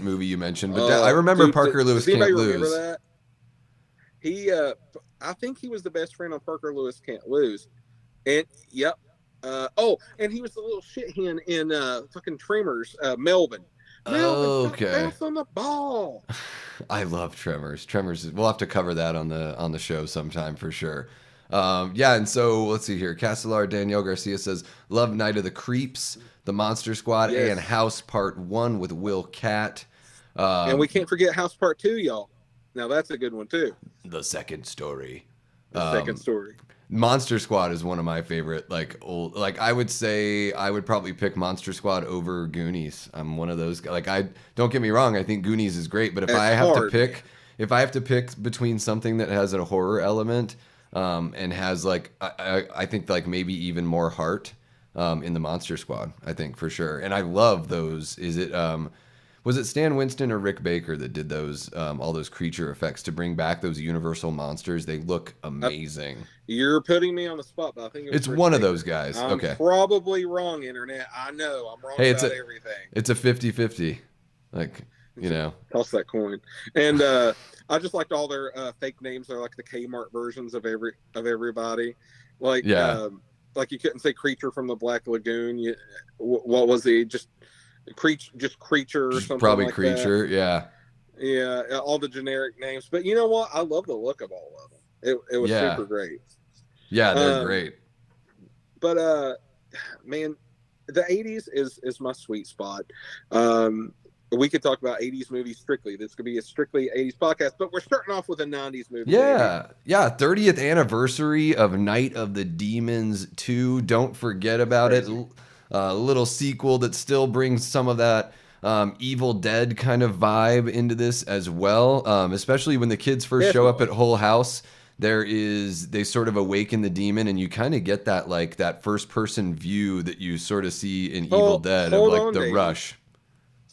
movie you mentioned, but I remember Parker Lewis Can't Lose. Remember that? He I think he was the best friend on Parker Lewis Can't Lose. And yep. And he was the little shit hen in fucking Tremors, Melvin. Okay. Bounce on the ball. I love Tremors. We'll have to cover that on the show sometime for sure. And so let's see here. Castellar Danielle Garcia says, love Night of the Creeps, The Monster Squad, and House Part 1 with Will Catt. And we can't forget House Part 2, y'all. Now that's a good one too. The second story. Second story. Monster Squad is one of my favorite, I would say I would probably pick Monster Squad over Goonies. I'm one of those guys. Don't get me wrong, I think Goonies is great, but if I have to pick between something that has a horror element, and has I think maybe even more heart, in the Monster Squad, I think for sure. And I love those. Was it Stan Winston or Rick Baker that did those all those creature effects to bring back those Universal monsters? They look amazing. You're putting me on the spot, but I think it's one of those guys. I'm probably wrong, Internet. I know I'm wrong about everything. It's a 50-50. Toss that coin. And I just liked all their fake names. They're like the Kmart versions of everybody. Like you couldn't say Creature from the Black Lagoon. What was he? Just Creature or something. Probably like Creature. That. Yeah, all the generic names. But you know what? I love the look of all of them. It was super great. Yeah, they're great. But man, the 80s is my sweet spot. We could talk about 80s movies strictly. This could be a strictly 80s podcast, but we're starting off with a 90s movie. Yeah. 30th anniversary of Night of the Demons 2. Don't forget about it. A little sequel that still brings some of that Evil Dead kind of vibe into this as well. Especially when the kids first show up at Hull House. They sort of awaken the demon, and you kind of get that that first person view that you sort of see in Evil Dead of the rush.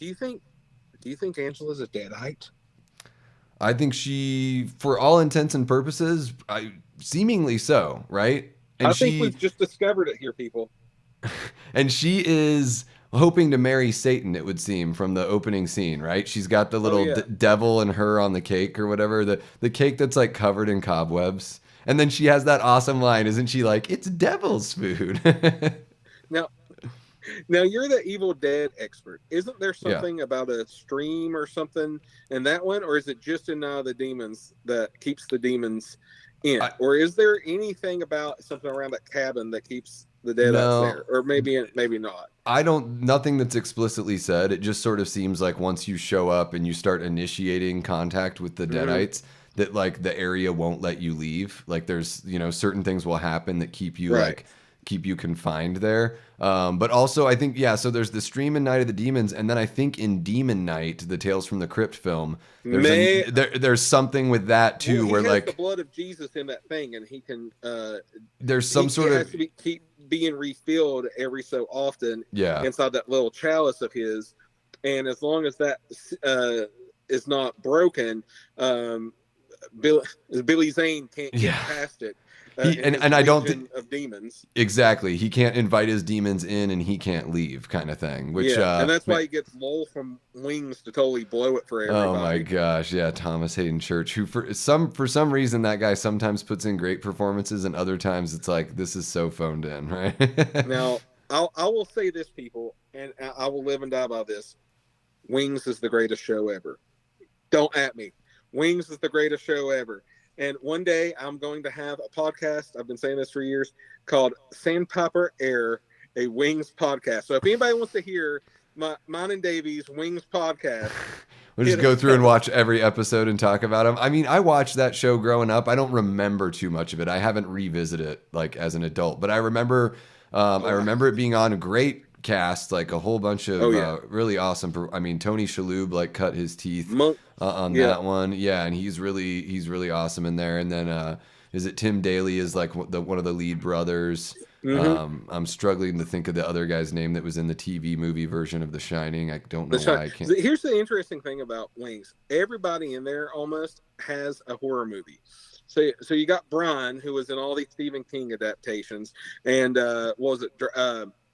Do you think Angela's a deadite? I think she, for all intents and purposes, seemingly so, right? And I think we've just discovered it here, people. And she is hoping to marry Satan, it would seem, from the opening scene, right? She's got the little devil and her on the cake or whatever, the cake that's covered in cobwebs. And then she has that awesome line, isn't she? It's devil's food. Now you're the Evil Dead expert. Isn't there something about a stream or something in that one, or is it just in Night of the Demons that keeps the demons in? Or is there anything about something around that cabin that keeps the deadites there? Or maybe not. Nothing that's explicitly said. It just sort of seems like once you show up and you start initiating contact with the deadites, that the area won't let you leave. There's certain things will happen that keep you keep you confined there. But also, I think, yeah, so there's the stream in Night of the Demons, and then I think in Demon Knight, the Tales from the Crypt film, there's something with that too, he where has like the blood of Jesus in that thing, and he can there's some sort he of has to keep being refilled every so often yeah. inside that little chalice of his, and as long as that is not broken, Billy Zane can't get past it. And I don't think of demons. Exactly. He can't invite his demons in and he can't leave, kind of thing. Which and that's why he gets Lowell from Wings to totally blow it for everybody. Oh my gosh, yeah, Thomas Hayden Church, who for some reason that guy sometimes puts in great performances and other times it's like this is so phoned in, right? Now, I will say this, people, and I will live and die by this. Wings is the greatest show ever. Don't at me. Wings is the greatest show ever. And one day I'm going to have a podcast, I've been saying this for years, called Sandpiper Air, a Wings podcast. So if anybody wants to hear mine and Davey's Wings podcast, we'll just go through and watch every episode and talk about them. I mean, I watched that show growing up. I don't remember too much of it. I haven't revisited it like as an adult, but I remember it being on a great cast, like a whole bunch of really awesome. I mean, Tony Shalhoub like cut his teeth on that one, and he's really awesome in there. And then is it Tim Daly is like one of the lead brothers? Mm-hmm. I'm struggling to think of the other guy's name that was in the TV movie version of The Shining. I don't know why I can't. Here's the interesting thing about Wings. Everybody in there almost has a horror movie. So you got Brian, who was in all these Stephen King adaptations, and what was it?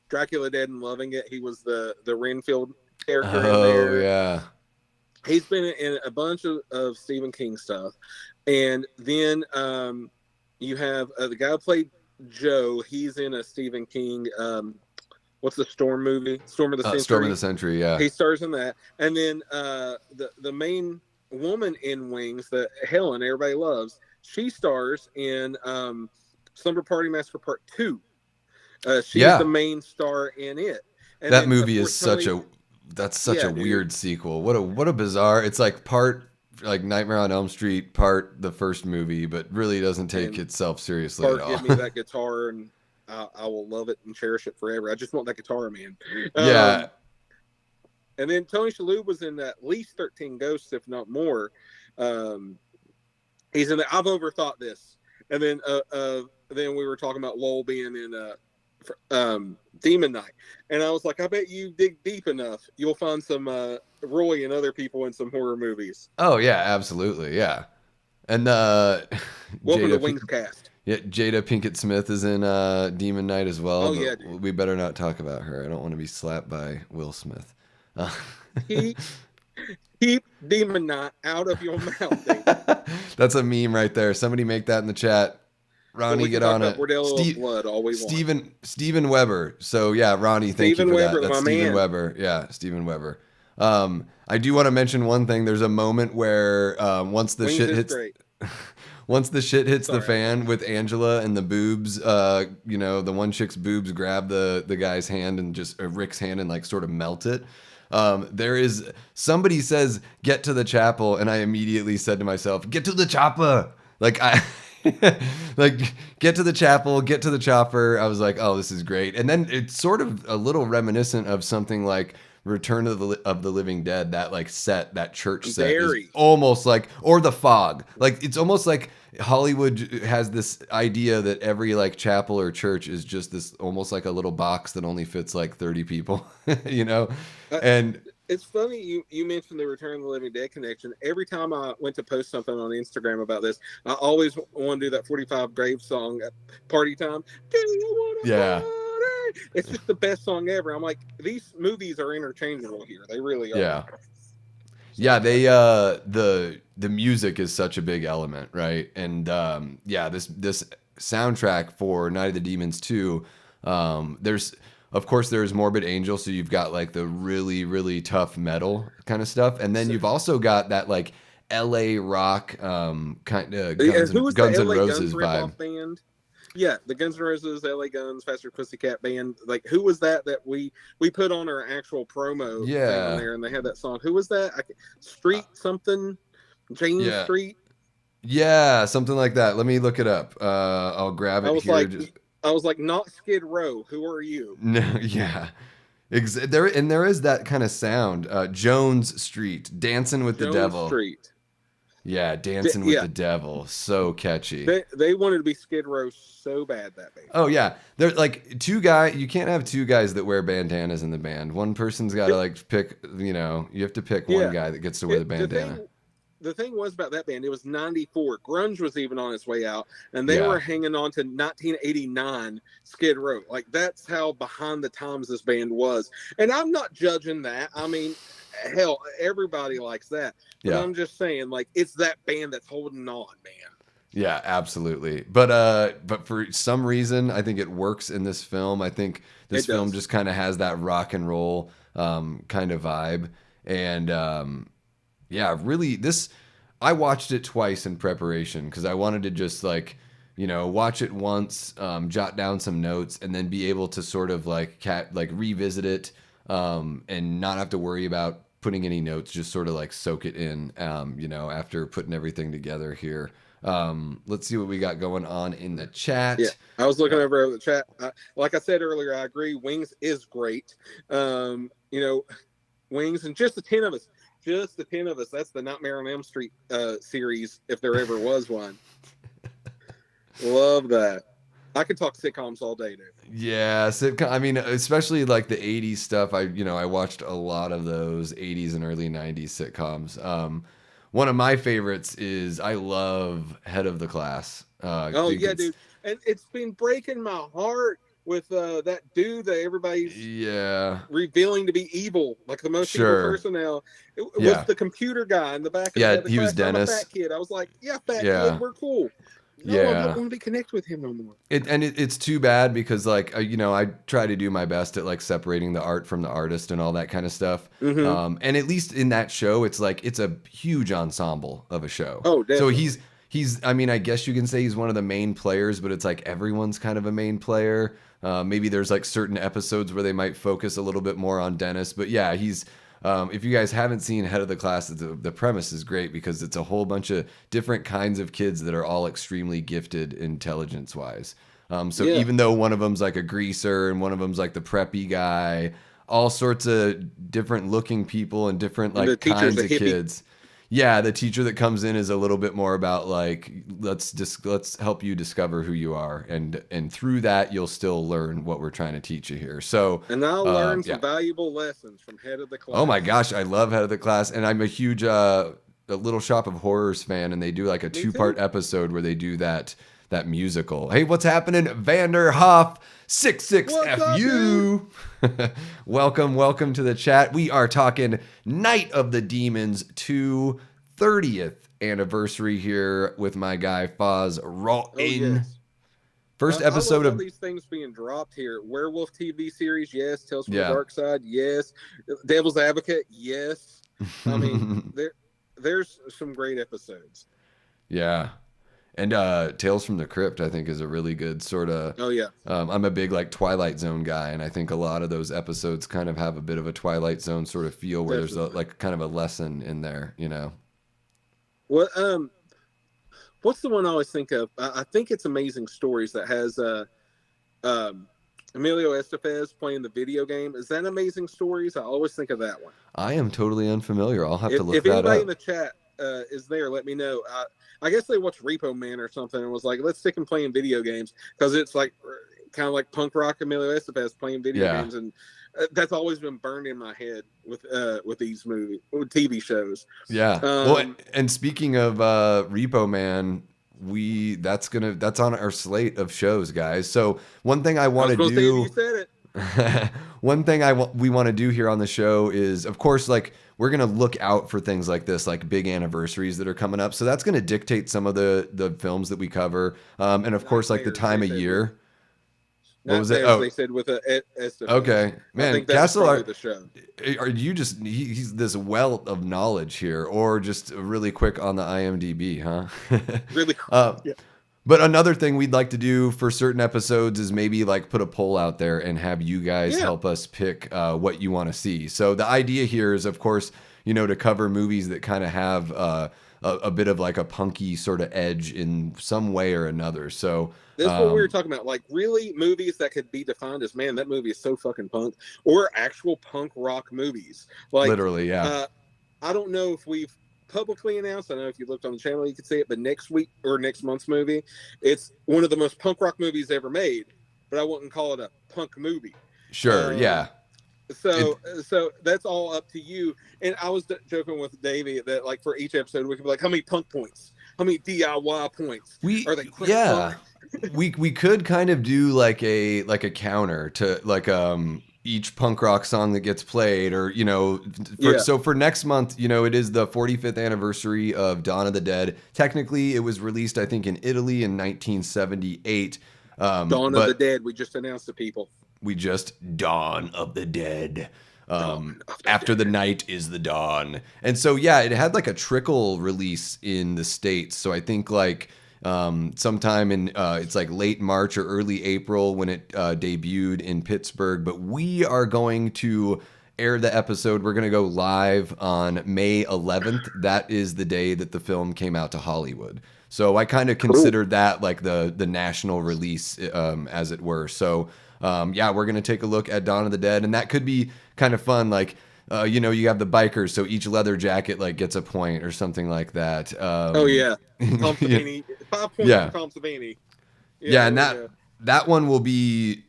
Dracula Dead and Loving It. He was the Renfield character in there. Oh, yeah. He's been in a bunch of Stephen King stuff. And then you have the guy who played Joe. He's in a Stephen King, what's the Storm movie? Storm of the Century. Storm of the Century, yeah. He stars in that. And then the main woman in Wings, that Helen everybody loves, she stars in Slumber Party Massacre Part 2. She's the main star in it. And that movie is such a weird sequel. What a bizarre. It's like part like Nightmare on Elm Street, part the first movie, but really doesn't take itself seriously at all. Give me that guitar and I will love it and cherish it forever. I just want that guitar, man. Yeah. And then Tony Shalhoub was in at least 13 Ghosts, if not more. He's in the I've overthought this. And then we were talking about Lowell being in Demon Knight, and I was like, I bet you dig deep enough, you'll find some Roy and other people in some horror movies. Oh yeah, absolutely, yeah. And welcome to Wings Cast. Yeah, Jada Pinkett Smith is in Demon Knight as well. Oh yeah, dude. We better not talk about her. I don't want to be slapped by Will Smith. Keep Demon Knight out of your mouth, David. That's a meme right there. Somebody make that in the chat. Ronnie, get on it. Steven Weber. So yeah, Ronnie, thank you for that. That's Steven Weber. Yeah, Steven Weber. I do want to mention one thing. There's a moment where once the shit hits the fan with Angela and the boobs, the one chick's boobs grab the guy's hand and just Rick's hand and like sort of melt it. There is somebody says get to the chapel, and I immediately said to myself, get to the chopper. Like like get to the chapel, get to the chopper. I was like, oh, this is great. And then it's sort of a little reminiscent of something like Return of the Living Dead, that like set, that church set is almost like, or The Fog. Like it's almost like Hollywood has this idea that every like chapel or church is just this almost like a little box that only fits like 30 people, and it's funny you mentioned the Return of the Living Dead connection. Every time I went to post something on Instagram about this, I always want to do that 45 Grave song at party time. Do you want to party? It's just the best song ever. I'm like, these movies are interchangeable here. They really are. Yeah, they the music is such a big element, right? And this soundtrack for Night of the Demons 2, there's Morbid Angel, so you've got like the really, really tough metal kind of stuff. And then you've also got that like LA rock kind of Guns N' Roses vibe. Band? Yeah, the Guns N' Roses, LA Guns, Faster Pussycat Band. Like, who was that we put on our actual promo thing on there, and they had that song. Who was that? Street something? James Street? Yeah, something like that. Let me look it up. I'll grab it here. I was like, not Skid Row. Who are you? No, yeah. There is that kind of sound. Jones Street, Dancing with the Jones Devil. Street. Yeah, Dancing with Yeah, the Devil. So catchy. they wanted to be Skid Row so bad that band. Oh yeah, they're like two guys. You can't have two guys that wear bandanas in the band. One person's got to like pick. You know, you have to pick one guy that gets to wear the bandana. The thing was about that band, it was 94. Grunge was even on its way out, and they Yeah. were hanging on to 1989 Skid Row. Like, that's how behind the times this band was. And I'm not judging that. I mean, hell, everybody likes that. But Yeah. I'm just saying, like, it's that band that's holding on, man. Yeah, absolutely. But for some reason, I think it works in this film. I think this film just kind of has that rock and roll kind of vibe, and yeah, really, I watched it twice in preparation because I wanted to just like, watch it once, jot down some notes, and then be able to sort of like revisit it, and not have to worry about putting any notes, just sort of like soak it in, after putting everything together here. Let's see what we got going on in the chat. Yeah, I was looking over the chat. Like I said earlier, I agree. Wings is great. Wings, and just the 10 of us. Just the 10 of us. That's the Nightmare on Elm Street series, if there ever was one. Love that. I could talk sitcoms all day, dude. Yeah, sitcom. I mean, especially like the '80s stuff. I watched a lot of those '80s and early '90s sitcoms. One of my favorites is I love Head of the Class. Dude, and it's been breaking my heart with that dude that everybody's revealing to be evil, like the most evil person now. It was the computer guy in the back. Of the he was class. Dennis. I'm a fat kid. I was like, fat kid, we're cool. No, I don't want to be connected with him no more. It's too bad because like I try to do my best at like separating the art from the artist and all that kind of stuff. Mm-hmm. And at least in that show, it's like it's a huge ensemble of a show. Oh, definitely. So he's I mean, I guess you can say he's one of the main players, but it's like everyone's kind of a main player. Maybe there's like certain episodes where they might focus a little bit more on Dennis, but yeah, he's. If you guys haven't seen Head of the Class, the premise is great because it's a whole bunch of different kinds of kids that are all extremely gifted intelligence-wise. Even though one of them's like a greaser and one of them's like the preppy guy, all sorts of different looking people and different like kinds of kids. Yeah, the teacher that comes in is a little bit more about like let's help you discover who you are, and through that you'll still learn what we're trying to teach you here. So and I'll learn some valuable lessons from Head of the Class. Oh my gosh, I love Head of the Class, and I'm a huge a Little Shop of Horrors fan, and they do like a 2-part episode where they do that musical. Hey, what's happening, Vanderhoff 66FU? Welcome to the chat. We are talking Night of the Demons 2 30th anniversary here with my guy Foz Rawin. First episode of these things being dropped here. Werewolf TV series, yes. Tales from the Dark Side, yes. Devil's Advocate, yes. I mean, there's some great episodes. Yeah. And Tales from the Crypt, I think, is a really good sort of... Oh, yeah. I'm a big, like, Twilight Zone guy, and I think a lot of those episodes kind of have a bit of a Twilight Zone sort of feel where there's, kind of a lesson in there, What, what's the one I always think of? I think it's Amazing Stories that has Emilio Estevez playing the video game. Is that Amazing Stories? I always think of that one. I am totally unfamiliar. I'll have to look that up. If anybody in the chat is there, let me know. I guess they watched Repo Man or something and was like, let's stick and playing video games because it's like kind of like punk rock Emilio Estevez playing video games, and that's always been burned in my head with these TV shows. Yeah. Well, and speaking of Repo Man, that's on our slate of shows, guys. So one thing I want to do. You said it. One thing we want to do here on the show is, of course, like we're going to look out for things like this, like big anniversaries that are coming up. So that's going to dictate some of the films that we cover. And of course, like the time of year. What was it? Oh, they said with okay, man. I think that's Castle, the show. Are you just he's this wealth of knowledge here, or just really quick on the IMDb, huh? Really quick. Yeah. But another thing we'd like to do for certain episodes is maybe like put a poll out there and have you guys help us pick what you want to see. So the idea here is, of course, to cover movies that kind of have a bit of like a punky sort of edge in some way or another. So That's what we were talking about. Like, really, movies that could be defined as, man, that movie is so fucking punk, or actual punk rock movies. Like, literally, yeah. I don't know if we've publicly announced. I know if you looked on the channel, you could see it. But next week or next month's movie, it's one of the most punk rock movies ever made. But I wouldn't call it a punk movie. Sure, yeah. So that's all up to you. And I was joking with Davey that, like, for each episode we could be like, how many punk points, how many DIY points are they? Yeah. we could kind of do like a counter to like each punk rock song that gets played, or so for next month, it is the 45th anniversary of Dawn of the Dead. Technically it was released, I think, in Italy in 1978. Dawn of the Dead, we just announced to people. Dawn of the Dead. After the night is the dawn. And so, yeah, it had like a trickle release in the States. So I think like sometime in, it's like late March or early April when it debuted in Pittsburgh. But we are going to air the episode. We're going to go live on May 11th. That is the day that the film came out to Hollywood. So I kind of considered that like the national release, as it were. So yeah, we're going to take a look at Dawn of the Dead, and that could be kind of fun. Like, you have the bikers, so each leather jacket like gets a point or something like that. Oh yeah, Tom Savini, 5 points for Tom Savini. Yeah, and that one will be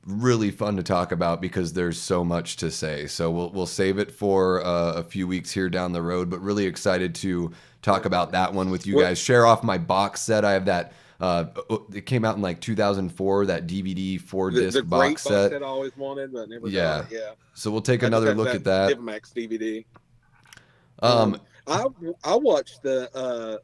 really fun to talk about because there's so much to say. So we'll save it for a few weeks here down the road. But really excited to talk about that one with you guys. Share off my box set. I have that. It came out in like 2004. That DVD 4-disc box set. I always wanted, but never got it. Yeah. So we'll take another look at that. DivMax DVD. I watched the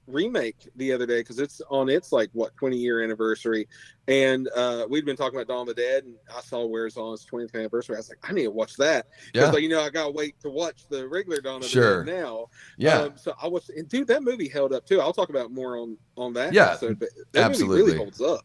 remake the other day because it's on its like 20-year anniversary, and we'd been talking about Dawn of the Dead, and I saw where it's on its 20th anniversary. I was like, I need to watch that because I gotta wait to watch the regular Dawn of the Dead now. Yeah. So I watched, and dude, that movie held up too. I'll talk about more on that. Yeah, episode, but that movie really holds up.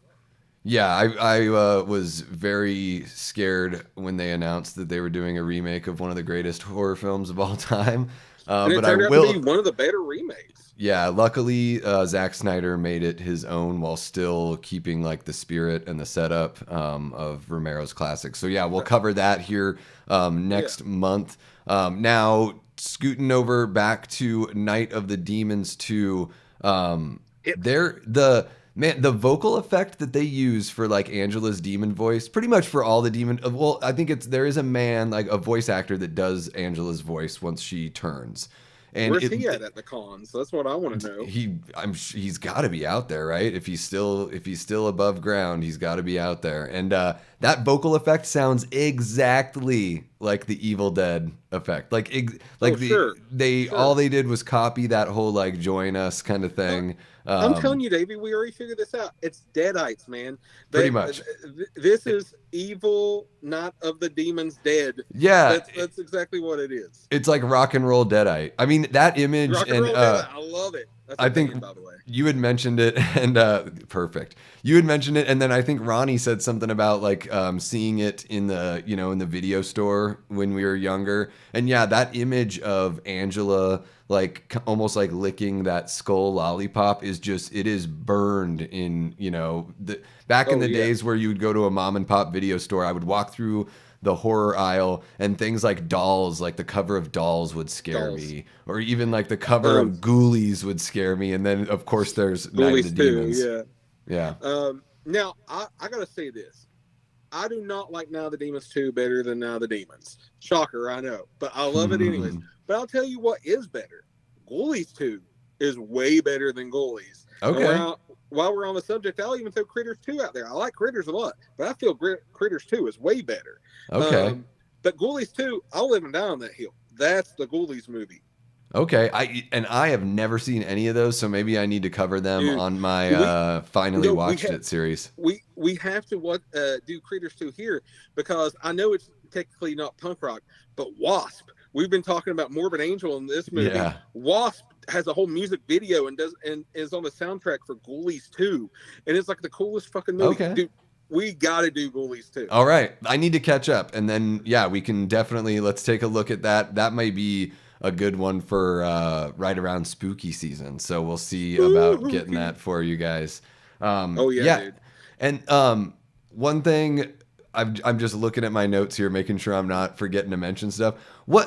Yeah, I was very scared when they announced that they were doing a remake of one of the greatest horror films of all time. And it turned out to be one of the better remakes. Yeah, luckily Zack Snyder made it his own while still keeping like the spirit and the setup of Romero's classic. So yeah, we'll cover that here next month. Now scooting over back to Night of the Demons 2. The vocal effect that they use for like Angela's demon voice, pretty much for all the demon. Well, I think there is a man, like a voice actor, that does Angela's voice once she turns. And where's he at the cons? That's what I want to know. He's got to be out there, right? If he's still above ground, he's got to be out there. And that vocal effect sounds exactly like the Evil Dead effect. All they did was copy that whole like join us kind of thing. I'm telling you, Davey, we already figured this out. It's Deadites, man. Pretty much. This is evil, not of the demons dead. Yeah. That's exactly what it is. It's like rock and roll Deadite. I mean, that image. Rock and roll Deadite. I love it. That's I think, by the way, you had mentioned it, and perfect. You had mentioned it, and then I think Ronnie said something about like seeing it in the in the video store when we were younger, and yeah, that image of Angela like almost like licking that skull lollipop is just, it is burned in back in the days where you would go to a mom and pop video store. I would walk through the horror aisle, and things like Dolls, like the cover of Dolls would scare me, or even like the cover of Ghoulies would scare me. And then of course there's Night of the Demons. Yeah. Now I gotta say this. I do not like Now the Demons 2 better than Now the Demons. Shocker, I know, but I love it anyways. But I'll tell you what is better. Ghoulies 2 is way better than Ghoulies. Okay. While we're on the subject, I'll even throw Critters 2 out there. I like Critters a lot, but I feel Critters 2 is way better. Okay. But Ghoulies 2, I'll live and die on that hill. That's the Ghoulies movie. Okay. I have never seen any of those, so maybe I need to cover them on my finally watched it series. We have to do Critters 2 here because I know it's technically not punk rock, but Wasp. We've been talking about Morbid Angel in this movie. Yeah. Wasp has a whole music video and is on the soundtrack for Ghoulies 2, and it's like the coolest fucking movie. Okay. Dude, we got to do Ghoulies 2. All right. I need to catch up, and then we can definitely, let's take a look at that. That might be a good one for right around spooky season. So we'll see about getting that for you guys. Oh yeah, dude. And one thing, I'm just looking at my notes here, making sure I'm not forgetting to mention stuff.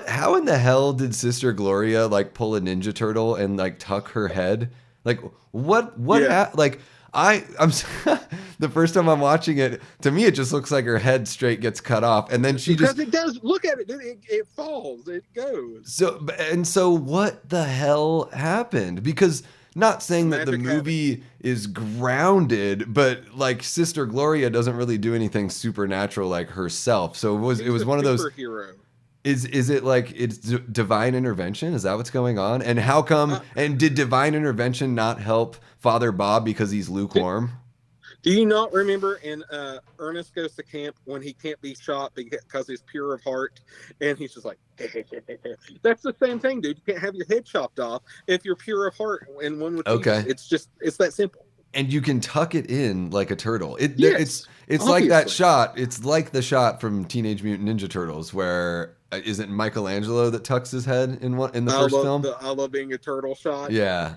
How in the hell did Sister Gloria like pull a Ninja Turtle and like tuck her head? Like what Yeah. like I'm the first time I'm watching it, to me it just looks like her head straight gets cut off, and then she Because just it does. Look at it, dude. It falls. It goes. so what the hell happened? Because not saying that the Magic happens. movie is grounded, but like Sister Gloria doesn't really do anything supernatural like herself. So it was He's a one of those. superhero. Is it like it's divine intervention? Is that what's going on? And how come? And did divine intervention not help Father Bob because he's lukewarm? Do you not remember in Ernest Goes to Camp when he can't be shot because he's pure of heart, and he's just like, that's the same thing, dude. You can't have your head chopped off if you're pure of heart. And one would Okay. it's that simple. And you can tuck it in like a turtle. Yes, It's like that obviously. shot. It's like the shot from Teenage Mutant Ninja Turtles where is it Michelangelo that tucks his head in the first film? I love being a turtle shot. Yeah.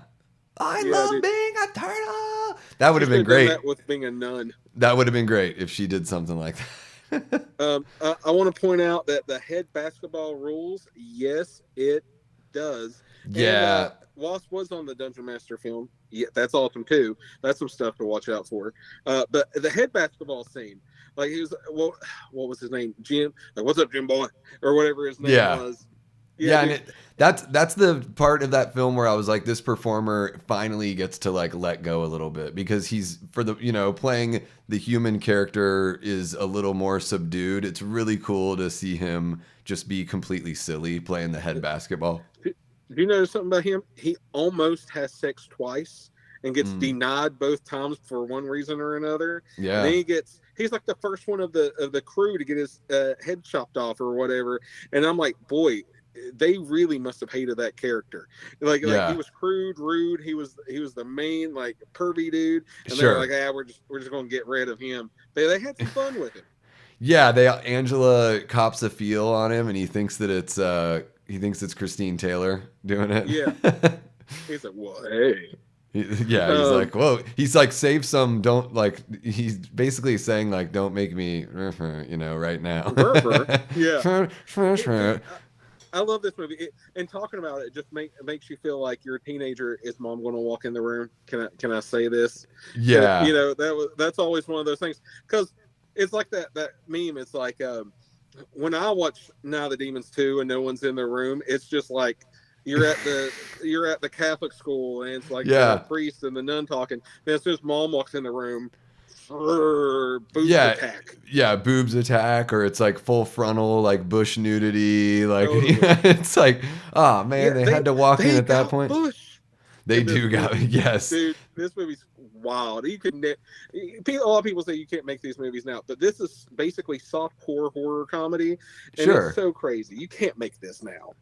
I Yeah, love dude. being a turtle. That would have She been should've done great. that with being a nun. That would have been great if she did something like that. I want to point out that the head basketball rules, yes, it does. Yeah. And, Wasp was on the Dungeon Master film. Yeah, that's awesome too. That's some stuff to watch out for. But the head basketball scene, like he was, well, what was his name? Jim. Like, what's up, Jim boy, or whatever his name Yeah. was. Yeah, dude. and that's the part of that film where I was like, this performer finally gets to like let go a little bit because he's playing the human character is a little more subdued. It's really cool to see him just be completely silly playing the head basketball. Do you notice something about him? He almost has sex twice and gets denied both times for one reason or another. Yeah. And then he's like the first one of the crew to get his head chopped off or whatever. And I'm like, boy, they really must have hated that character. Like he was crude, rude. He was the main like pervy dude. And they're like, we're just gonna get rid of him. They had some fun with him. Yeah, Angela cops a feel on him, and he thinks that it's Christine Taylor doing it. Yeah. He's like, well, hey. He's like, whoa. He's like, save some. Don't like. He's basically saying like, don't make me, right now. Yeah. I love this movie. And talking about it just makes you feel like you're a teenager. Is mom going to walk in the room? Can I say this? Yeah. That's always one of those things because it's like that meme. It's like when I watch Now the Demons 2 and no one's in the room. It's just like you're at the Catholic school and it's like the priest and the nun talking. And as soon as mom walks in the room, boobs attack. Yeah, boobs attack, or it's like full frontal, like bush nudity. Like it's like, oh man, they had to walk in at that point. Bush. They do got yes. Dude, this movie's wild. A lot of people say you can't make these movies now, but this is basically softcore horror comedy, and it's so crazy. You can't make this now.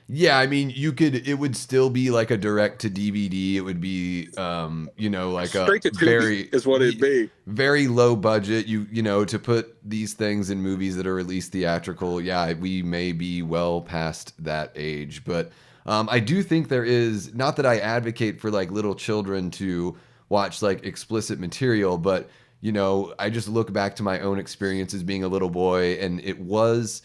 Yeah, I mean, it would still be like a direct to DVD. It would be, like straight to Tubi is what it'd be. Very low budget. To put these things in movies that are released theatrical. Yeah, we may be well past that age, but I do think there is, not that I advocate for like little children to watch like explicit material, but I just look back to my own experiences being a little boy, and it was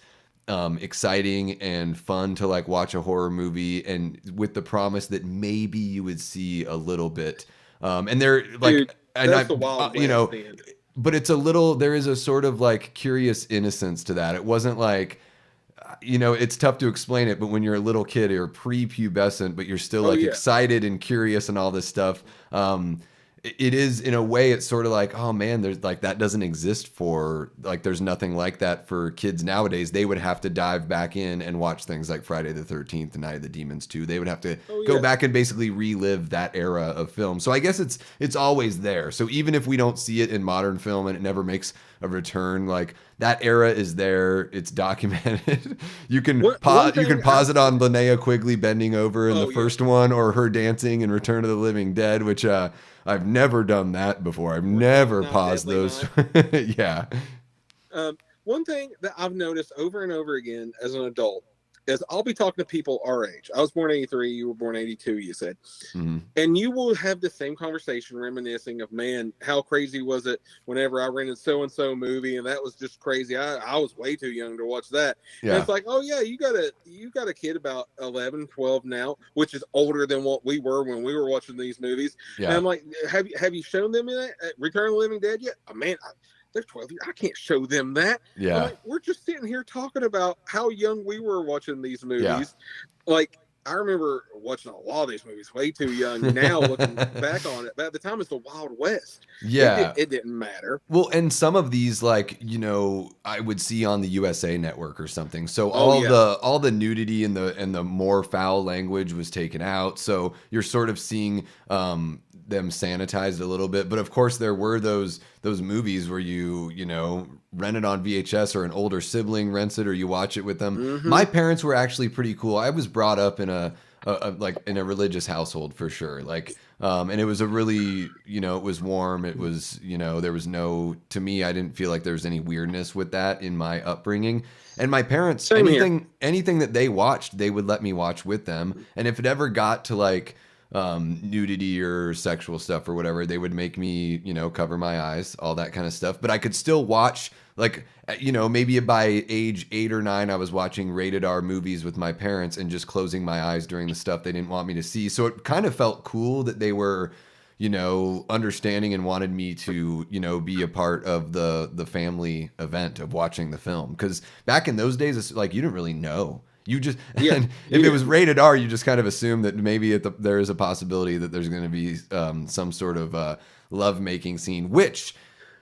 exciting and fun to like watch a horror movie, and with the promise that maybe you would see a little bit. And they're like, dude, that's the Wild West, but it's there is a sort of like curious innocence to that. It wasn't like, it's tough to explain it, but when you're a little kid or prepubescent, but you're still excited and curious and all this stuff, it is, in a way, it's sort of like, oh man, there's like, that doesn't exist for, like, there's nothing like that for kids nowadays. They would have to dive back in and watch things like Friday the 13th and Night of the Demons 2. They would have to go back and basically relive that era of film. So I guess it's always there. So even if we don't see it in modern film and it never makes a return, like, that era is there. It's documented. You can pause it on Linnea Quigley bending over in the first one, or her dancing in Return of the Living Dead, which I've never done that before. I've never paused those. Yeah. One thing that I've noticed over and over again as an adult, is I'll be talking to people our age. I was born 83, you were born 82, you said. Mm-hmm. And you will have the same conversation reminiscing of, man, how crazy was it whenever I rented so-and-so movie, and that was just crazy. I was way too young to watch that. Yeah. And it's like, oh yeah, you got a kid about 11, 12 now, which is older than what we were when we were watching these movies. Yeah. And I'm like, have you shown them that Return of the Living Dead yet? Oh, man, they're 12 years. I can't show them that. Yeah. I'm like, we're just sitting here talking about how young we were watching these movies. Yeah. Like, I remember watching a lot of these movies way too young. Now looking back on it, but at the time it's the Wild West. Yeah. It didn't matter. Well, and some of these, like, you know, I would see on the USA Network or something. So all the nudity and the more foul language was taken out. So you're sort of seeing them sanitized a little bit. But of course there were those movies where you know, rent it on VHS, or an older sibling rents it, or you watch it with them. Mm-hmm. My parents were actually pretty cool. I was brought up in a religious household for sure. Like, and it was a really, you know, it was warm. It was, you know, there was no, to me, I didn't feel like there was any weirdness with that in my upbringing. And my parents, anything that they watched, they would let me watch with them. And if it ever got to like, nudity or sexual stuff or whatever, they would make me, you know, cover my eyes, all that kind of stuff. But I could still watch, like, you know, maybe by age 8 or 9, I was watching rated R movies with my parents and just closing my eyes during the stuff they didn't want me to see. So it kind of felt cool that they were, you know, understanding and wanted me to, you know, be a part of the family event of watching the film. Because back in those days, it's like you didn't really know. You just, and if it was rated R, you just kind of assume that maybe there is a possibility that there's going to be some sort of love-making scene. Which,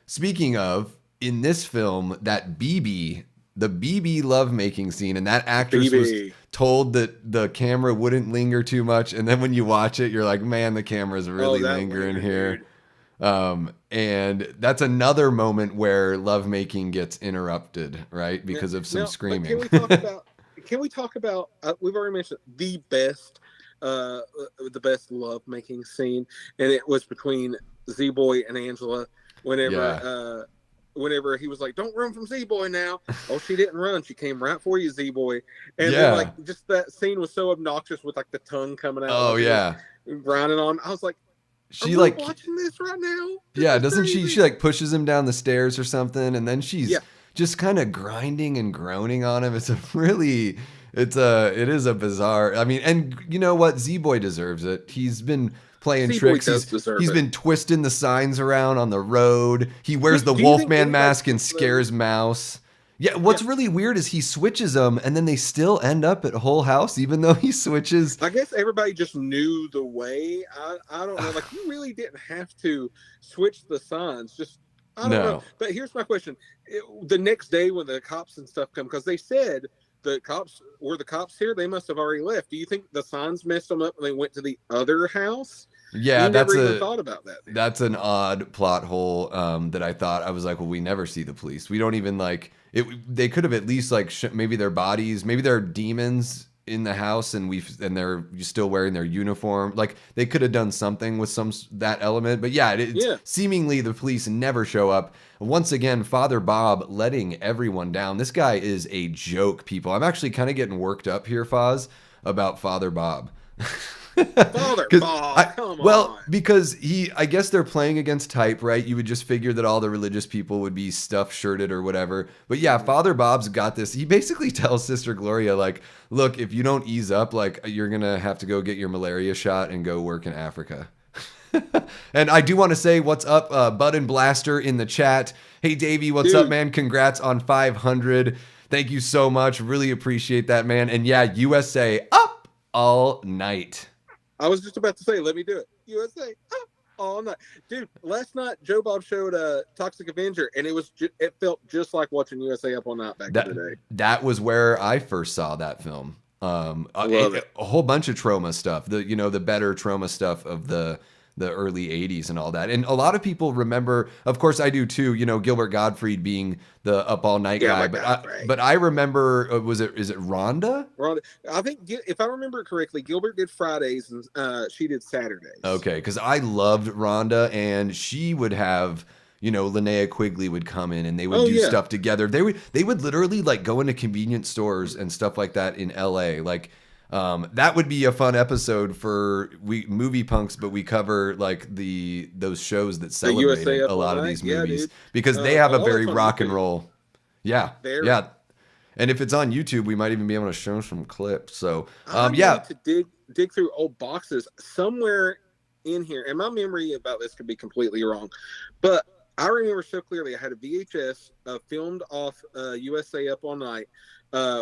speaking of, in this film, the BB love-making scene, and that actress was told that the camera wouldn't linger too much, and then when you watch it, you're like, man, the camera's really lingering here. And that's another moment where lovemaking gets interrupted, right? Because of some screaming. Can we talk about? We've already mentioned the best love-making scene, and it was between Z-Boy and Angela. Whenever he was like, "Don't run from Z-Boy now," oh, she didn't run. She came right for you, Z-Boy. And then, like, just that scene was so obnoxious with like the tongue coming out. Oh yeah, grinding on. I was like, she like watching this right now. Doesn't she like pushes him down the stairs or something, and then she's just kind of grinding and groaning on him. It is a bizarre. I mean, and you know what? Z-Boy deserves it. He's been playing tricks. He's been twisting the signs around on the road. He wears the Wolfman mask and scares Mouse. Yeah, what's really weird is he switches them, and then they still end up at Whole House, even though he switches. I guess everybody just knew the way. I don't know. Like, you really didn't have to switch the signs. Just, I don't know. But here's my question. The next day when the cops and stuff come, because they said the cops here, they must have already left. Do you think the signs messed them up and they went to the other house? Yeah, never even thought about that. That's an odd plot hole that I thought. I was like, well, we never see the police. We don't even like it. They could have at least like maybe their bodies, maybe they're demons in the house, and they're still wearing their uniform. Like, they could have done something with that element. But yeah, seemingly the police never show up. Once again, Father Bob letting everyone down. This guy is a joke, people. I'm actually kind of getting worked up here, Foz, about Father Bob. Father Bob, come on. Well, because I guess they're playing against type, right? You would just figure that all the religious people would be stuff shirted or whatever. But yeah, Father Bob's got this. He basically tells Sister Gloria, like, look, if you don't ease up, like, you're going to have to go get your malaria shot and go work in Africa. And I do want to say what's up, Bud and Blaster in the chat. Hey, Davey, what's up, man? Congrats on 500. Thank you so much. Really appreciate that, man. And yeah, USA up all night. I was just about to say, let me do it. USA up all night. Dude, last night, Joe Bob showed Toxic Avenger, and it felt just like watching USA Up All Night back in the day. That was where I first saw that film. A whole bunch of trauma stuff. The better trauma stuff of the early 80s and all that. And a lot of people remember, of course I do too, Gilbert Gottfried being the Up All Night guy. But I remember, is it Rhonda? Rhonda. I think, if I remember it correctly, Gilbert did Fridays and she did Saturdays. Okay, because I loved Rhonda, and she would have Linnea Quigley would come in and they would Oh, do yeah. stuff together. They would literally like go into convenience stores and stuff like that in LA. Like that would be a fun episode for movie punks, but we cover like those shows that The USA celebrated Up a All lot of Night? these Yeah, movies dude. because they have a all very that's on rock and YouTube. roll. Yeah. Very. Yeah. And if it's on YouTube, we might even be able to show some clips. So, I yeah. need to dig through old boxes somewhere in here, and my memory about this could be completely wrong, but I remember so clearly I had a VHS filmed off USA Up All Night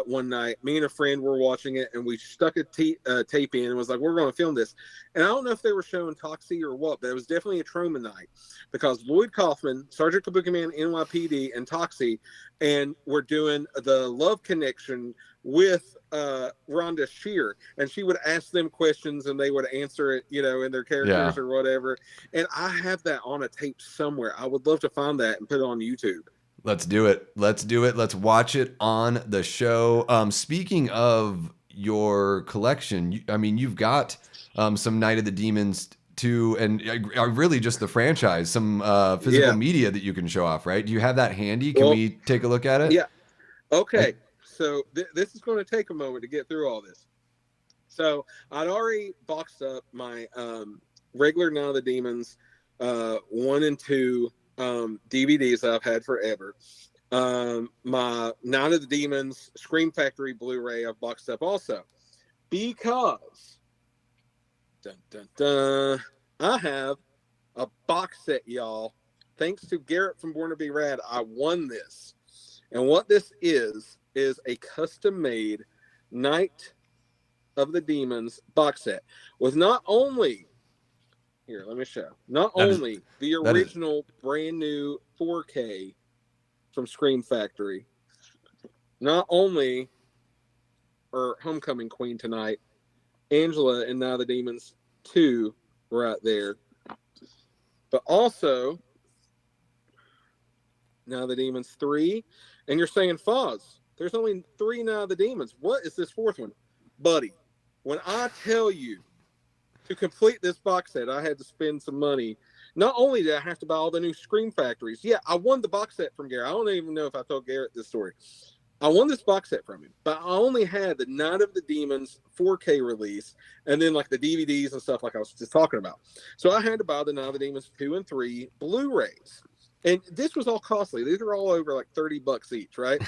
one night. Me and a friend were watching it, and we stuck a tape in and was like, we're going to film this. And I don't know if they were showing Toxie or what, but it was definitely a Truman night because Lloyd Kaufman, Sergeant Kabuki Man, NYPD, and Toxie, and we're doing the love connection with Rhonda Shear, and she would ask them questions and they would answer it, in their characters or whatever. And I have that on a tape somewhere. I would love to find that and put it on YouTube. Let's do it. Let's watch it on the show. Speaking of your collection, you've got some Night of the Demons too, and really just the franchise, some physical media that you can show off, right? Do you have that handy? Can we take a look at it? Yeah. Okay. So this is going to take a moment to get through all this. So I'd already boxed up my regular Night of the Demons 1 and 2 DVDs that I've had forever. My Night of the Demons Scream Factory Blu-ray I've boxed up also because I have a box set, y'all. Thanks to Garrett from Born to Be Rad, I won this. And what this is a custom-made Night of the Demons box set with not only the original brand new 4K from Scream Factory, not only Homecoming Queen tonight, Angela and Now the Demons 2 right there, but also Now the Demons 3. And you're saying, Foz, there's only 3 Now the Demons. What is this 4th one? Buddy, when I tell you to complete this box set, I had to spend some money. Not only did I have to buy all the new Scream Factories. Yeah, I won the box set from Garrett. I don't even know if I told Garrett this story. I won this box set from him, but I only had the Night of the Demons 4K release and then like the DVDs and stuff like I was just talking about. So I had to buy the Night of the Demons 2 and 3 Blu-rays. And this was all costly. These are all over like $30 each, right?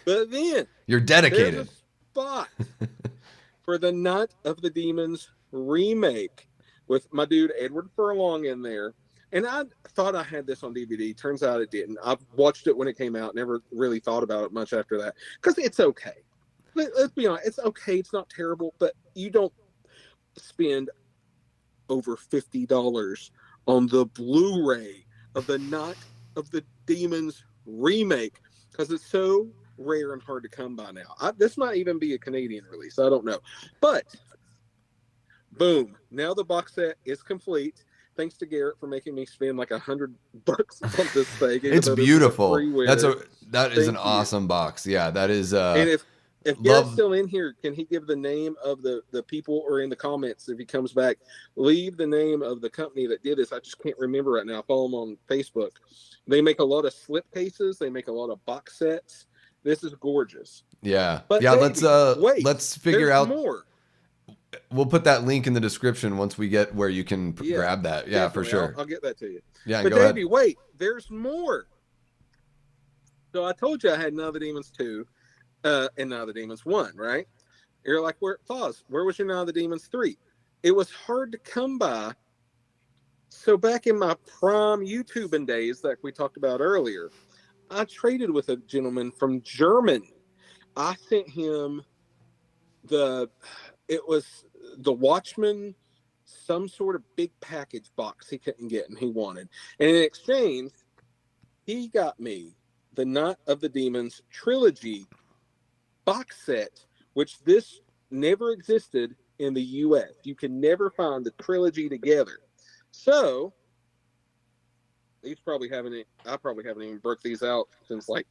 But then you're dedicated. There's a spot for the Night of the Demons remake with my dude Edward Furlong in there. And I thought I had this on DVD. Turns out it didn't. I watched it when it came out. Never really thought about it much after that. Because it's okay. Let's be honest. It's okay. It's not terrible. But you don't spend over $50 on the Blu-ray of the Night of the Demons remake. Because it's so rare and hard to come by now. This might even be a Canadian release. I don't know. But boom. Now the box set is complete. Thanks to Garrett for making me spend like $100 on this thing. It's beautiful. That is Thank an you. awesome box. Yeah, that is. And if Garrett's still in here, can he give the name of the people, or in the comments if he comes back, leave the name of the company that did this? I just can't remember right now. I follow them on Facebook. They make a lot of slip cases. They make a lot of box sets. This is gorgeous. Yeah, But yeah. baby, Let's figure out more. We'll put that link in the description once we get where you can grab that. Yeah, Definitely. for sure. I'll get that to you. Yeah, But go ahead. Davey, wait, there's more. So I told you I had Now the Demons 2 and Now the Demons 1, right? You're like, where was your Now the Demons 3? It was hard to come by. So back in my prime YouTubing days, like we talked about earlier, I traded with a gentleman from Germany. I sent him it was the Watchmen, some sort of big package box he couldn't get and he wanted. And in exchange, he got me the Night of the Demons trilogy box set, which this never existed in the US. You can never find the trilogy together. So I probably haven't even broke these out since like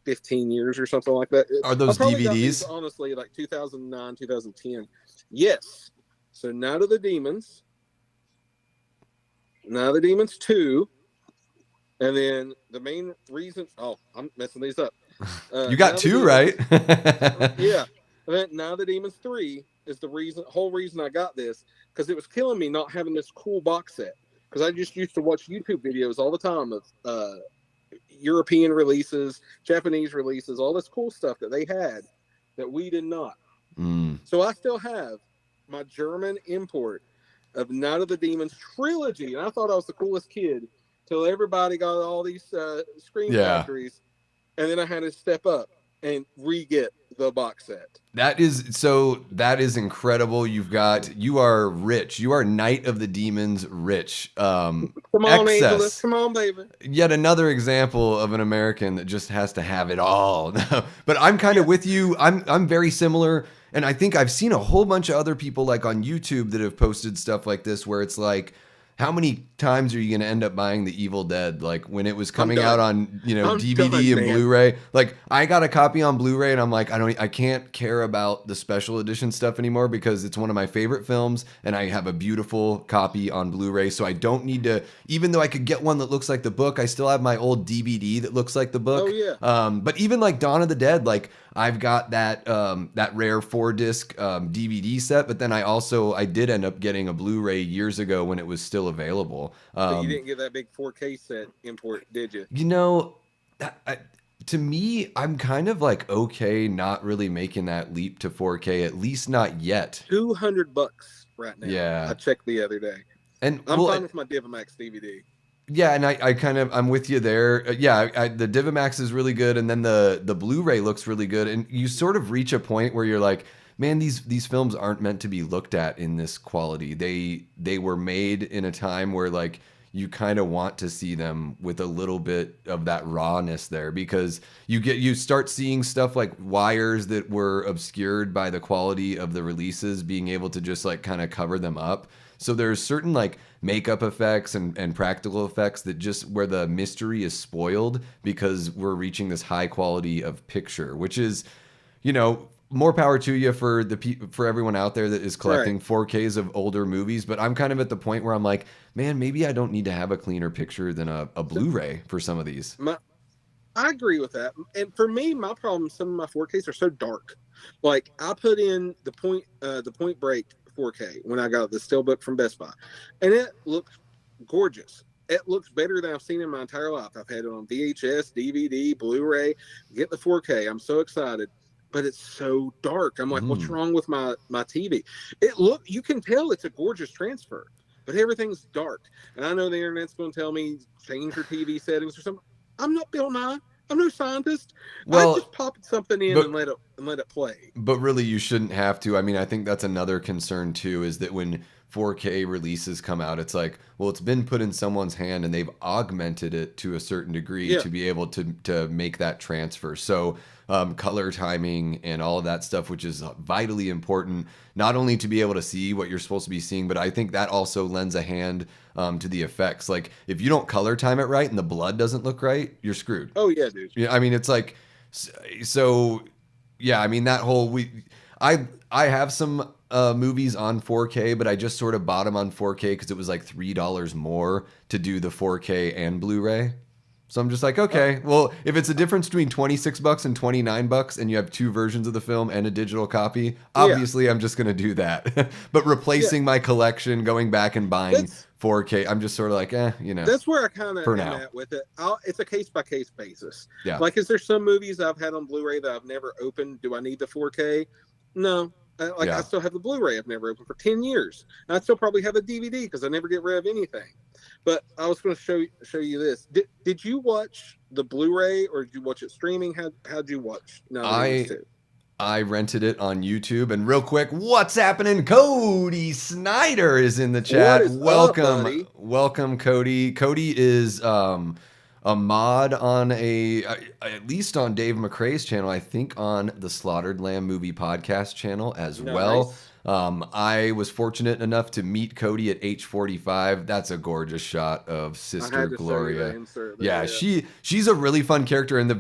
15 years or something like that. Are those DVDs? These, honestly, like 2009, 2010. Yes. So Night of the Demons, Night of the Demons 2, And then the main reason, oh, I'm messing these up. You got Now the two, Demons, right? yeah. And then Now the Demons 3 is the whole reason I got this, because it was killing me not having this cool box set. Because I just used to watch YouTube videos all the time of European releases, Japanese releases, all this cool stuff that they had that we did not. Mm. So I still have my German import of Night of the Demons trilogy, and I thought I was the coolest kid till everybody got all these Screen Factories, and then I had to step up and re-get the box set. That is incredible. You are rich. You are Knight of the Demons rich. Come on, Angelus. Come on, baby. Yet another example of an American that just has to have it all. But I'm kind of with you. I'm very similar. And I think I've seen a whole bunch of other people like on YouTube that have posted stuff like this where it's like, how many times are you going to end up buying The Evil Dead? Like when it was coming out on, DVD and Blu-ray, like I got a copy on Blu-ray and I'm like, I can't care about the special edition stuff anymore because it's one of my favorite films and I have a beautiful copy on Blu-ray. So I don't need to, even though I could get one that looks like the book, I still have my old DVD that looks like the book. Oh yeah. But even like Dawn of the Dead, like I've got that rare 4-disc DVD set, but then I did end up getting a Blu-ray years ago when it was still available. But you didn't get that big 4K set import, did you? To me, I'm kind of like okay, not really making that leap to 4K, at least not yet. $200 right now. Yeah, I checked the other day, and I'm fine with my DivMax DVD. Yeah, and I'm with you there. The DivMax is really good, and then the Blu-ray looks really good, and you sort of reach a point where you're like, man, these films aren't meant to be looked at in this quality. They were made in a time where like you kind of want to see them with a little bit of that rawness there, because you start seeing stuff like wires that were obscured by the quality of the releases being able to just like kind of cover them up. So there's certain like makeup effects and practical effects that just where the mystery is spoiled because we're reaching this high quality of picture, which is, more power to you for everyone out there that is collecting 4Ks of older movies. But I'm kind of at the point where I'm like, man, maybe I don't need to have a cleaner picture than a Blu-ray for some of these. I agree with that. And for me, my problem, some of my 4Ks are so dark. Like I put in the Point Break 4K when I got the Steelbook from Best Buy, and it looks gorgeous. It looks better than I've seen in my entire life. I've had it on VHS, DVD, Blu-ray. Get the 4K. I'm so excited, but it's so dark. I'm like, what's wrong with my TV? You can tell it's a gorgeous transfer, but everything's dark. And I know the internet's going to tell me change your TV settings or something. I'm not Bill Nye. I'm no scientist. Well, I just pop something in and let it play. But really, you shouldn't have to. I mean, I think that's another concern too, is that when 4K releases come out, it's like, well, it's been put in someone's hand and they've augmented it to a certain degree to be able to make that transfer. So color timing and all of that stuff, which is vitally important, not only to be able to see what you're supposed to be seeing, but I think that also lends a hand to the effects. Like if you don't color time it right and the blood doesn't look right, you're screwed. Oh yeah, dude. Yeah, I mean, it's like, so yeah, I mean that whole I have some movies on 4K, but I just sort of bought them on 4K because it was like $3 more to do the 4K and Blu-ray. So I'm just like, okay, well, if it's a difference between $26 and $29 and you have two versions of the film and a digital copy, obviously I'm just going to do that. But replacing my collection, going back and buying 4K, I'm just sort of like, That's where I kind of am at with it. It's a case-by-case basis. Yeah. Like, is there some movies I've had on Blu-ray that I've never opened? Do I need the 4K? No. I still have the Blu-ray I've never opened for 10 years. And I still probably have a DVD because I never get rid of anything. But I was going to show you this. Did you watch the Blu-ray or did you watch it streaming? How'd you watch? I rented it on YouTube. And real quick, what's happening? Cody Snyder is in the chat. Welcome, welcome, Cody. Cody is a mod on at least on Dave McRae's channel. I think on the Slaughtered Lamb Movie Podcast channel as well. I was fortunate enough to meet Cody at H45. That's a gorgeous shot of Sister Gloria. Yeah, she's a really fun character. And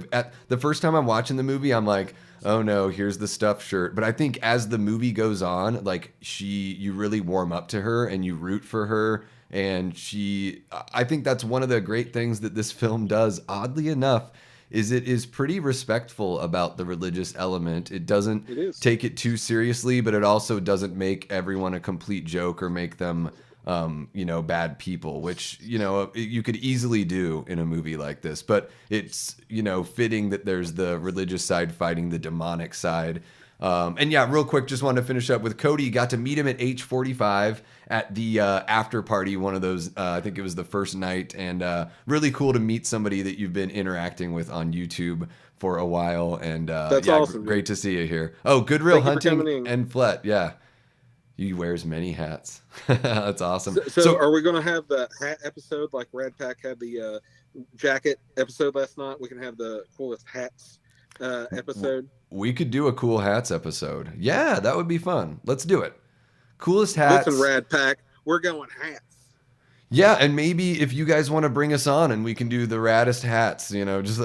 the first time I'm watching the movie, I'm like, oh no, here's the stuffed shirt. But I think as the movie goes on, like you really warm up to her and you root for her. And I think that's one of the great things that this film does, oddly enough, is it is pretty respectful about the religious element. It doesn't take it too seriously, but it also doesn't make everyone a complete joke or make them, bad people, which, you could easily do in a movie like this. But it's, fitting that there's the religious side fighting the demonic side. And yeah, real quick, just wanted to finish up with Cody. Got to meet him at H45 at the after party, one of those, I think it was the first night, and really cool to meet somebody that you've been interacting with on YouTube for a while. And that's awesome. Great to see you here. Oh, Good Real Hunting and Flet, yeah. He wears many hats. That's awesome. So are we going to have the hat episode like Rad Pack had the jacket episode last night? We can have the coolest hats episode. We could do a cool hats episode. Yeah, that would be fun. Let's do it. Coolest hats. Listen, Rad Pack, we're going hats. Yeah, and maybe if you guys want to bring us on and we can do the raddest hats, just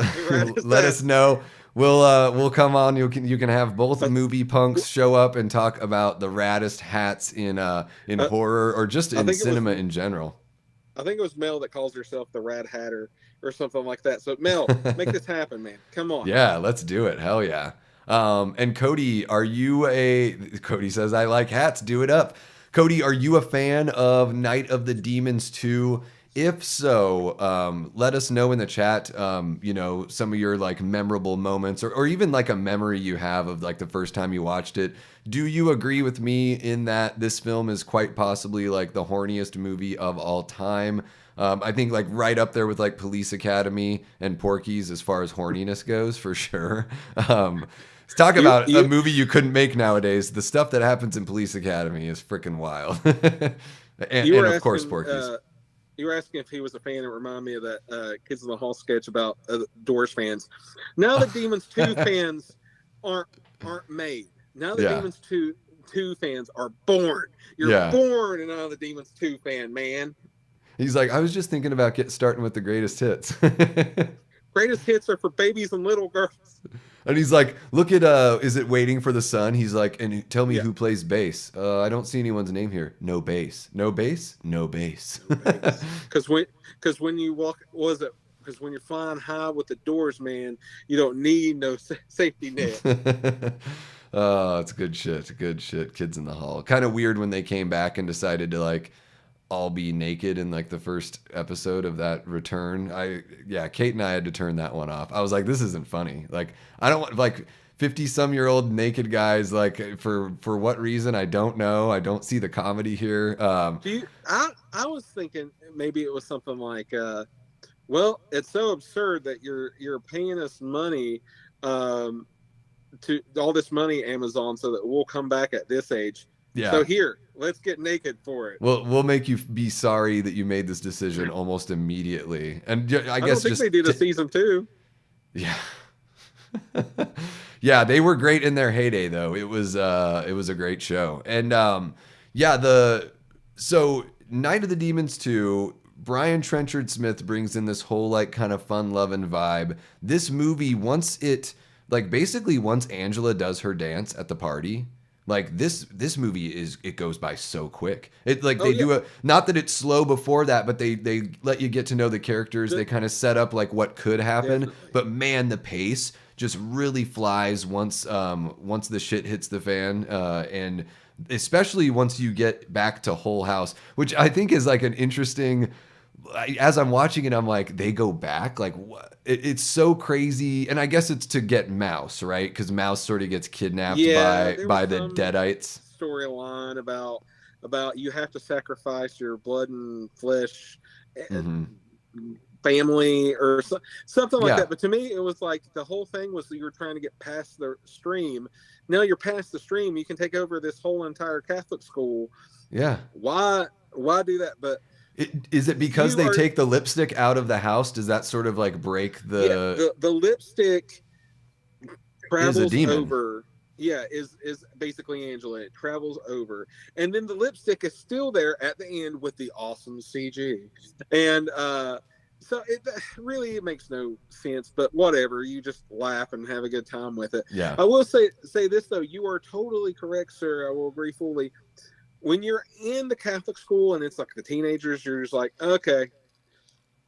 let us know. We'll come on. You can have both movie punks show up and talk about the raddest hats in horror or just in cinema in general. I think it was Mel that calls herself the Rad Hatter or something like that. So Mel, make this happen, man. Come on. Yeah, let's do it. Hell yeah. And Cody, Cody says, I like hats. Do it up. Cody, are you a fan of Night of the Demons 2? If so, let us know in the chat, some of your like memorable moments or even like a memory you have of like the first time you watched it. Do you agree with me in that this film is quite possibly like the horniest movie of all time? I think like right up there with like Police Academy and Porky's as far as horniness goes, for sure. Let's talk about a movie you couldn't make nowadays. The stuff that happens in Police Academy is freaking wild. and of course, Porky's. You were asking if he was a fan. It reminded me of that Kids in the Hall sketch about Doors fans. Now the Demons 2 fans aren't made. Now the Demons 2 fans are born. You're born and now the Demons 2 fan, man. He's like, I was just thinking about starting with the greatest hits. Greatest hits are for babies and little girls. And he's like, look at, is it Waiting for the Sun? He's like, and tell me who plays bass. I don't see anyone's name here. No bass. No bass? No bass. Because when you walk, because when you're flying high with the Doors, man, you don't need no safety net. Oh, it's good shit. Good shit. Kids in the Hall. Kind of weird when they came back and decided to like all be naked in like the first episode of that return. Kate and I had to turn that one off. I was like, this isn't funny. Like, I don't want like 50-some-year-old naked guys. Like for what reason? I don't know. I don't see the comedy here. I was thinking maybe it was something like, well, it's so absurd that you're paying us money, to all this money, Amazon, so that we'll come back at this age. Yeah. So here, let's get naked for it. Well, we'll make you be sorry that you made this decision almost immediately. And I guess don't think they did a season 2. Yeah. Yeah, they were great in their heyday, though. It was a great show. And so Night of the Demons 2, Brian Trenchard Smith brings in this whole like kind of fun loving vibe. This movie, once Angela does her dance at the party, like this movie it goes by so quick. It like they do not that it's slow before that, but they let you get to know the characters. They kind of set up like what could happen. Definitely. But man, the pace just really flies once the shit hits the fan, and especially once you get back to Whole House, which I think is like an interesting. As I'm watching it, I'm like, they go back? Like, what? It's so crazy. And I guess it's to get Mouse, right? Because Mouse sort of gets kidnapped by the Deadites. Storyline about you have to sacrifice your blood and flesh, family, or something like that. But to me, it was like the whole thing was you were trying to get past the stream. Now you're past the stream. You can take over this whole entire Catholic school. Yeah. Why do that? But is it because they take the lipstick out of the house? Does that sort of like break the lipstick travels over? Yeah, is basically Angela. It travels over, and then the lipstick is still there at the end with the awesome CG, and so it makes no sense. But whatever, you just laugh and have a good time with it. Yeah, I will say this though, you are totally correct, sir. I will agree fully. when you're in the Catholic school and it's like the teenagers, you're just like, okay,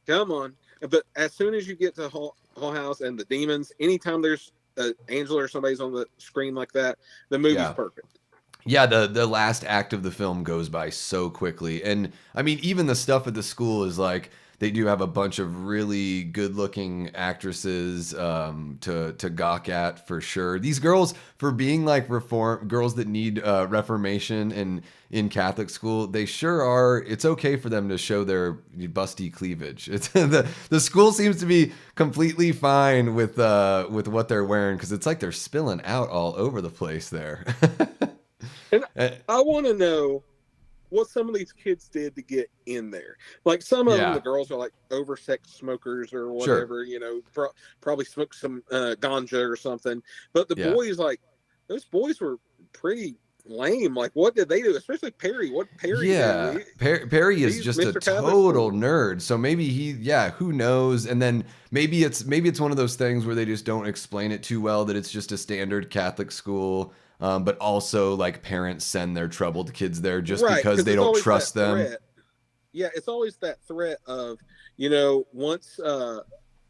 come on. But as soon as you get to Hull House and the demons, anytime there's Angela or somebody's on the screen like that, the movie's Yeah. perfect. Yeah, the last act of the film goes by so quickly. And I mean, even the stuff at the school is like they do have a bunch of really good-looking actresses to gawk at for sure. These girls, for being like reform girls that need reformation and in Catholic school, they sure are. It's okay for them to show their busty cleavage. It's the school seems to be completely fine with what they're wearing because it's like they're spilling out all over the place there. And I want to know what some of these kids did to get in there. Like some of them, the girls are like oversexed smokers or whatever, you know, probably smoked some ganja or something. But the boys, like, those boys were pretty lame. Like, what did they do? Especially Perry. What Perry did? Perry is just a total nerd. So maybe who knows? And then maybe it's one of those things where they just don't explain it too well, that it's just a standard Catholic school. But also, like, parents send their troubled kids there just because they don't trust them. Yeah, it's always that threat of, you know, once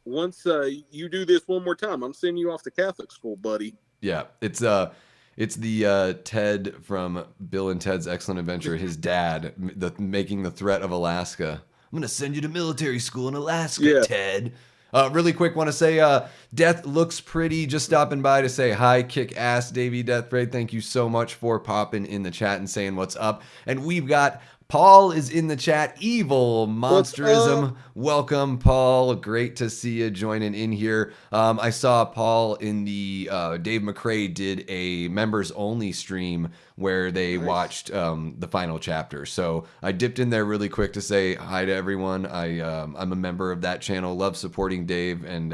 you do this one more time, I'm sending you off to Catholic school, buddy. Yeah, it's the Ted from Bill and Ted's Excellent Adventure. His dad making the threat of Alaska. I'm gonna send you to military school in Alaska, Ted. Really quick, want to say Death looks pretty. Just stopping by to say hi, kick ass, Davey Deathray. Thank you so much for popping in the chat and saying what's up. And we've got Paul is in the chat. Evil Monsterism. Welcome, Paul. Great to see you joining in here. I saw Paul in the Dave McCrae did a members only stream where they watched the final chapter. So I dipped in there really quick to say hi to everyone. I'm a member of that channel. Love supporting Dave, and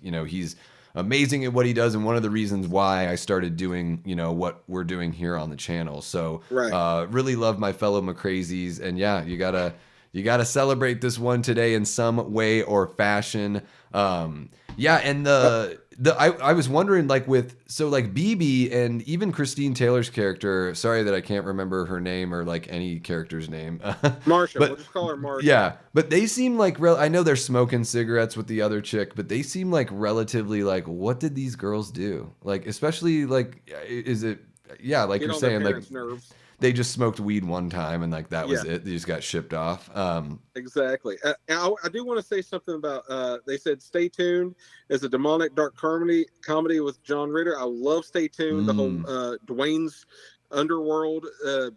you know, he's amazing at what he does, and one of the reasons why I started doing, you know, what we're doing here on the channel. So really love my fellow McCrazies, and yeah, you gotta celebrate this one today in some way or fashion. Yeah, and I was wondering, like, like BB and even Christine Taylor's character, sorry that I can't remember her name or like any character's name. Marsha, we'll just call her Marsha. Yeah, but they seem like I know they're smoking cigarettes with the other chick, but they seem like relatively like, what did these girls do? Like, especially like, is it, yeah, like you're saying, like nerves. They just smoked weed one time and like that was it. They just got shipped off. Exactly. I do want to say something about. They said "Stay Tuned" is a demonic dark comedy with John Ritter. I love "Stay Tuned." The whole Dwayne's underworld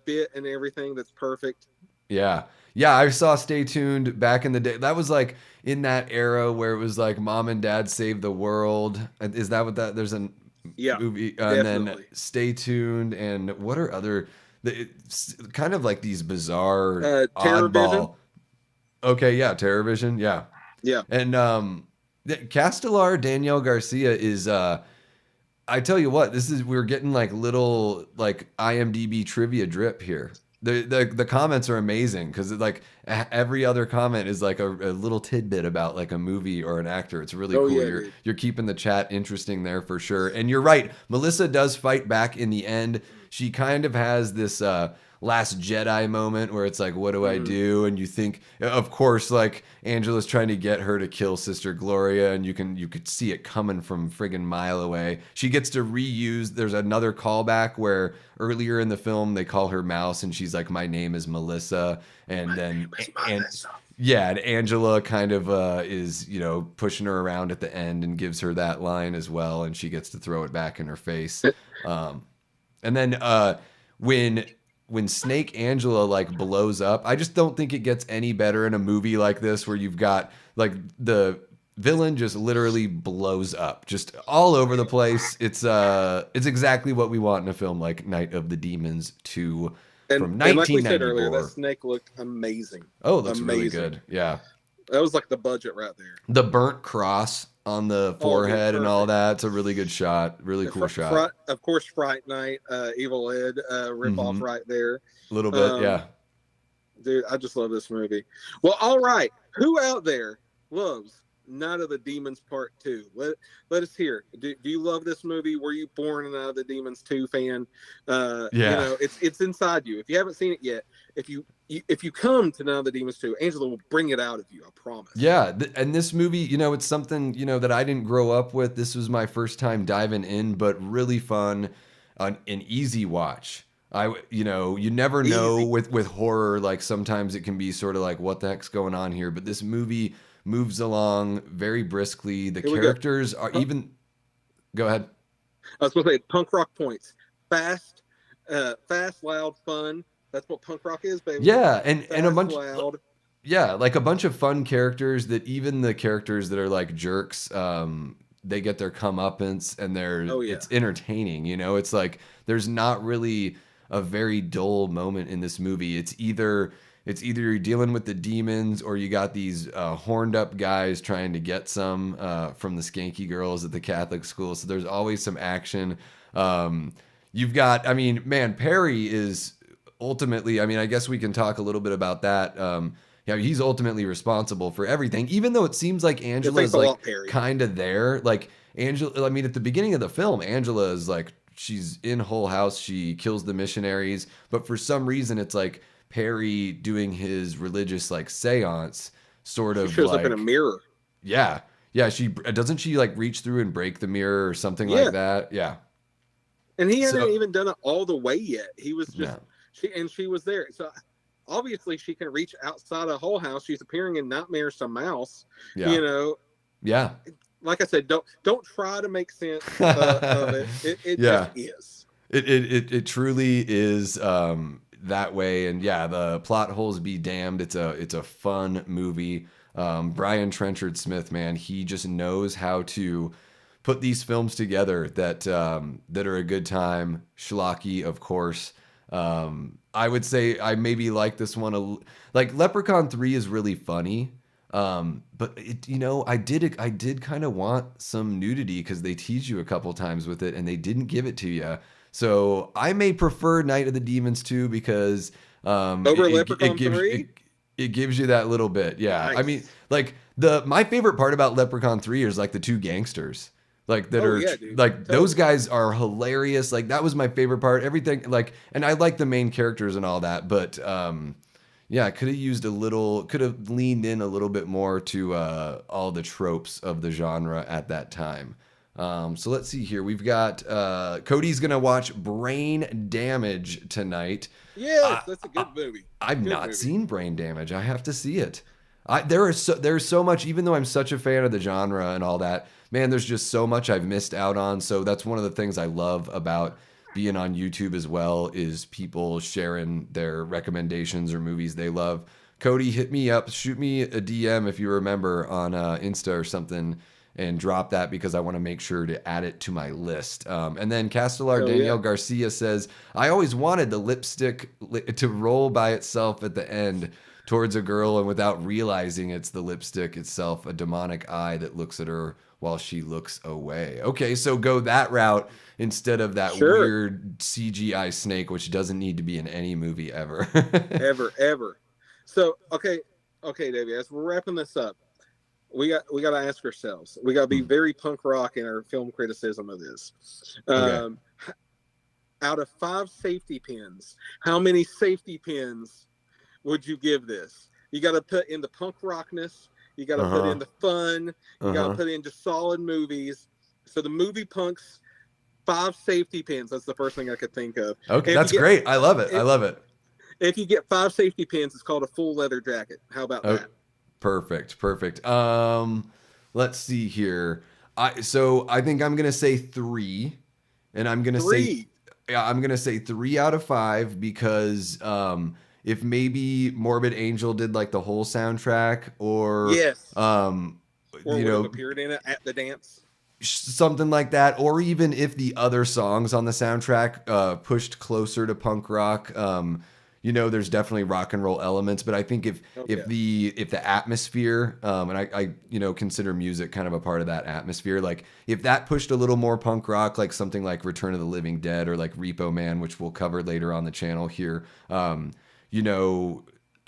bit and everything. That's perfect. Yeah. I saw "Stay Tuned" back in the day. That was like in that era where it was like Mom and Dad Save the World. Is that what that? There's a movie, and then "Stay Tuned" and what are other? It's kind of like these bizarre oddball. Okay, yeah, TerrorVision, yeah. And Castellar Danielle Garcia is I tell you what, we're getting like little like IMDb trivia drip here. The comments are amazing because like every other comment is like a little tidbit about like a movie or an actor. It's really cool. Yeah, you're keeping the chat interesting there for sure. And you're right, Melissa does fight back in the end. She kind of has this Last Jedi moment where it's like, what do I do? And you think, of course, like Angela's trying to get her to kill Sister Gloria, and you could see it coming from friggin' mile away. She gets to reuse. There's another callback where earlier in the film they call her Mouse, and she's like, "My name is Melissa," and then and Angela kind of is, you know, pushing her around at the end and gives her that line as well, and she gets to throw it back in her face. And then when Snake Angela like blows up, I just don't think it gets any better in a movie like this where you've got like the villain just literally blows up just all over the place. It's exactly what we want in a film like Night of the Demons 2 from 1994. And like we said earlier, that snake looked amazing. Oh, it looks really good. Yeah. That was like the budget right there. The burnt cross on the forehead and all that. It's a really good shot. Really cool shot. Of course, Fright Night, Evil Ed rip off right there. A little bit, yeah. Dude, I just love this movie. Well, all right. Who out there loves Night of the Demons Part 2. Let us hear. Do you love this movie? Were you born an Night of the Demons 2 fan? You Yeah. know, it's inside you. If you haven't seen it yet, if you come to Night of the Demons 2, Angela will bring it out of you. I promise. Yeah, and this movie, you know, it's something, you know, that I didn't grow up with. This was my first time diving in, but really fun, an easy watch. You know, you never know Easy. with horror, like sometimes it can be sort of like, what the heck's going on here? But this movie moves along very briskly. The Here we go. characters are even. Go ahead. I was going to say punk rock points. Fast, loud, fun. That's what punk rock is, baby. Yeah, and a Fast, bunch. loud. Yeah, like a bunch of fun characters that even the characters that are like jerks, they get their comeuppance and Oh, yeah. it's entertaining, you know? It's like there's not really a very dull moment in this movie. It's either you're dealing with the demons or you got these horned up guys trying to get some from the skanky girls at the Catholic school. So there's always some action. You've got, I mean, man, Perry is ultimately, I mean, I guess we can talk a little bit about that. Yeah, he's ultimately responsible for everything, even though it seems like Angela is like kind of there. Like Angela, I mean, at the beginning of the film, Angela is like, she's in Whole House. She kills the missionaries, but for some reason, it's like Perry doing his religious like seance, sort of She shows like up in a mirror. yeah, yeah. She doesn't she like reach through and break the mirror or something Yeah. like that. Yeah, And he hadn't So- even done it all the way yet. He was just Yeah. she was there. So obviously she can reach outside of Whole House. She's appearing in Nightmares to Mouse. yeah, You know, yeah. like I said, don't try to make sense of it. It Yeah. just is. It truly is that way, and yeah, the plot holes be damned. It's a fun movie. Brian Trenchard Smith, man, he just knows how to put these films together that are a good time. Schlocky, of course. I would say I maybe like this one like Leprechaun 3 is really funny. But it, you know, I did kind of want some nudity because they tease you a couple times with it and they didn't give it to you. So I may prefer Night of the Demons 2 because Over Leprechaun 3? It gives you that little bit. Yeah. Nice. I mean, like my favorite part about Leprechaun 3 is like the two gangsters. Like that Oh, are yeah, dude. like Totally. those guys are hilarious. Like that was my favorite part. Everything like, and I like the main characters and all that, but yeah, I could have leaned in a little bit more to all the tropes of the genre at that time. So let's see here. We've got Cody's gonna watch Brain Damage tonight. Yes, that's a good movie. I've Good not movie. seen Brain Damage. I have to see it. There's so much, even though I'm such a fan of the genre and all that, man, there's just so much I've missed out on. So that's one of the things I love about being on YouTube as well, is people sharing their recommendations or movies they love. Cody, hit me up, shoot me a DM if you remember on Insta or something, and drop that because I want to make sure to add it to my list. And then Castellar Oh, Danielle yeah. Garcia says, I always wanted the lipstick to roll by itself at the end towards a girl, and without realizing it's the lipstick itself, a demonic eye that looks at her while she looks away. Okay, so go that route instead of that Sure. weird CGI snake, which doesn't need to be in any movie ever. Ever. So okay, Davey, as we're wrapping this up, we got to ask ourselves. We got to be very punk rock in our film criticism of this. Okay. Out of 5 safety pins, how many safety pins would you give this? You got to put in the punk rockness. You got to put in the fun. You got to put in just solid movies. So the movie Punks, 5 safety pins. That's the first thing I could think of. Okay, If that's you get- great. I love it. I love it. If you get 5 safety pins, it's called a full leather jacket. How about Oh, that? Perfect. Let's see here. I think I'm gonna say 3, and I'm gonna say 3 out of 5 because if maybe Morbid Angel did like the whole soundtrack, or Yes. or Or would have appeared in it at the dance. something like that, or even if the other songs on the soundtrack pushed closer to punk rock. There's definitely rock and roll elements, but I think if the atmosphere, and I consider music kind of a part of that atmosphere, like if that pushed a little more punk rock, like something like Return of the Living Dead or like Repo Man, which we'll cover later on the channel here,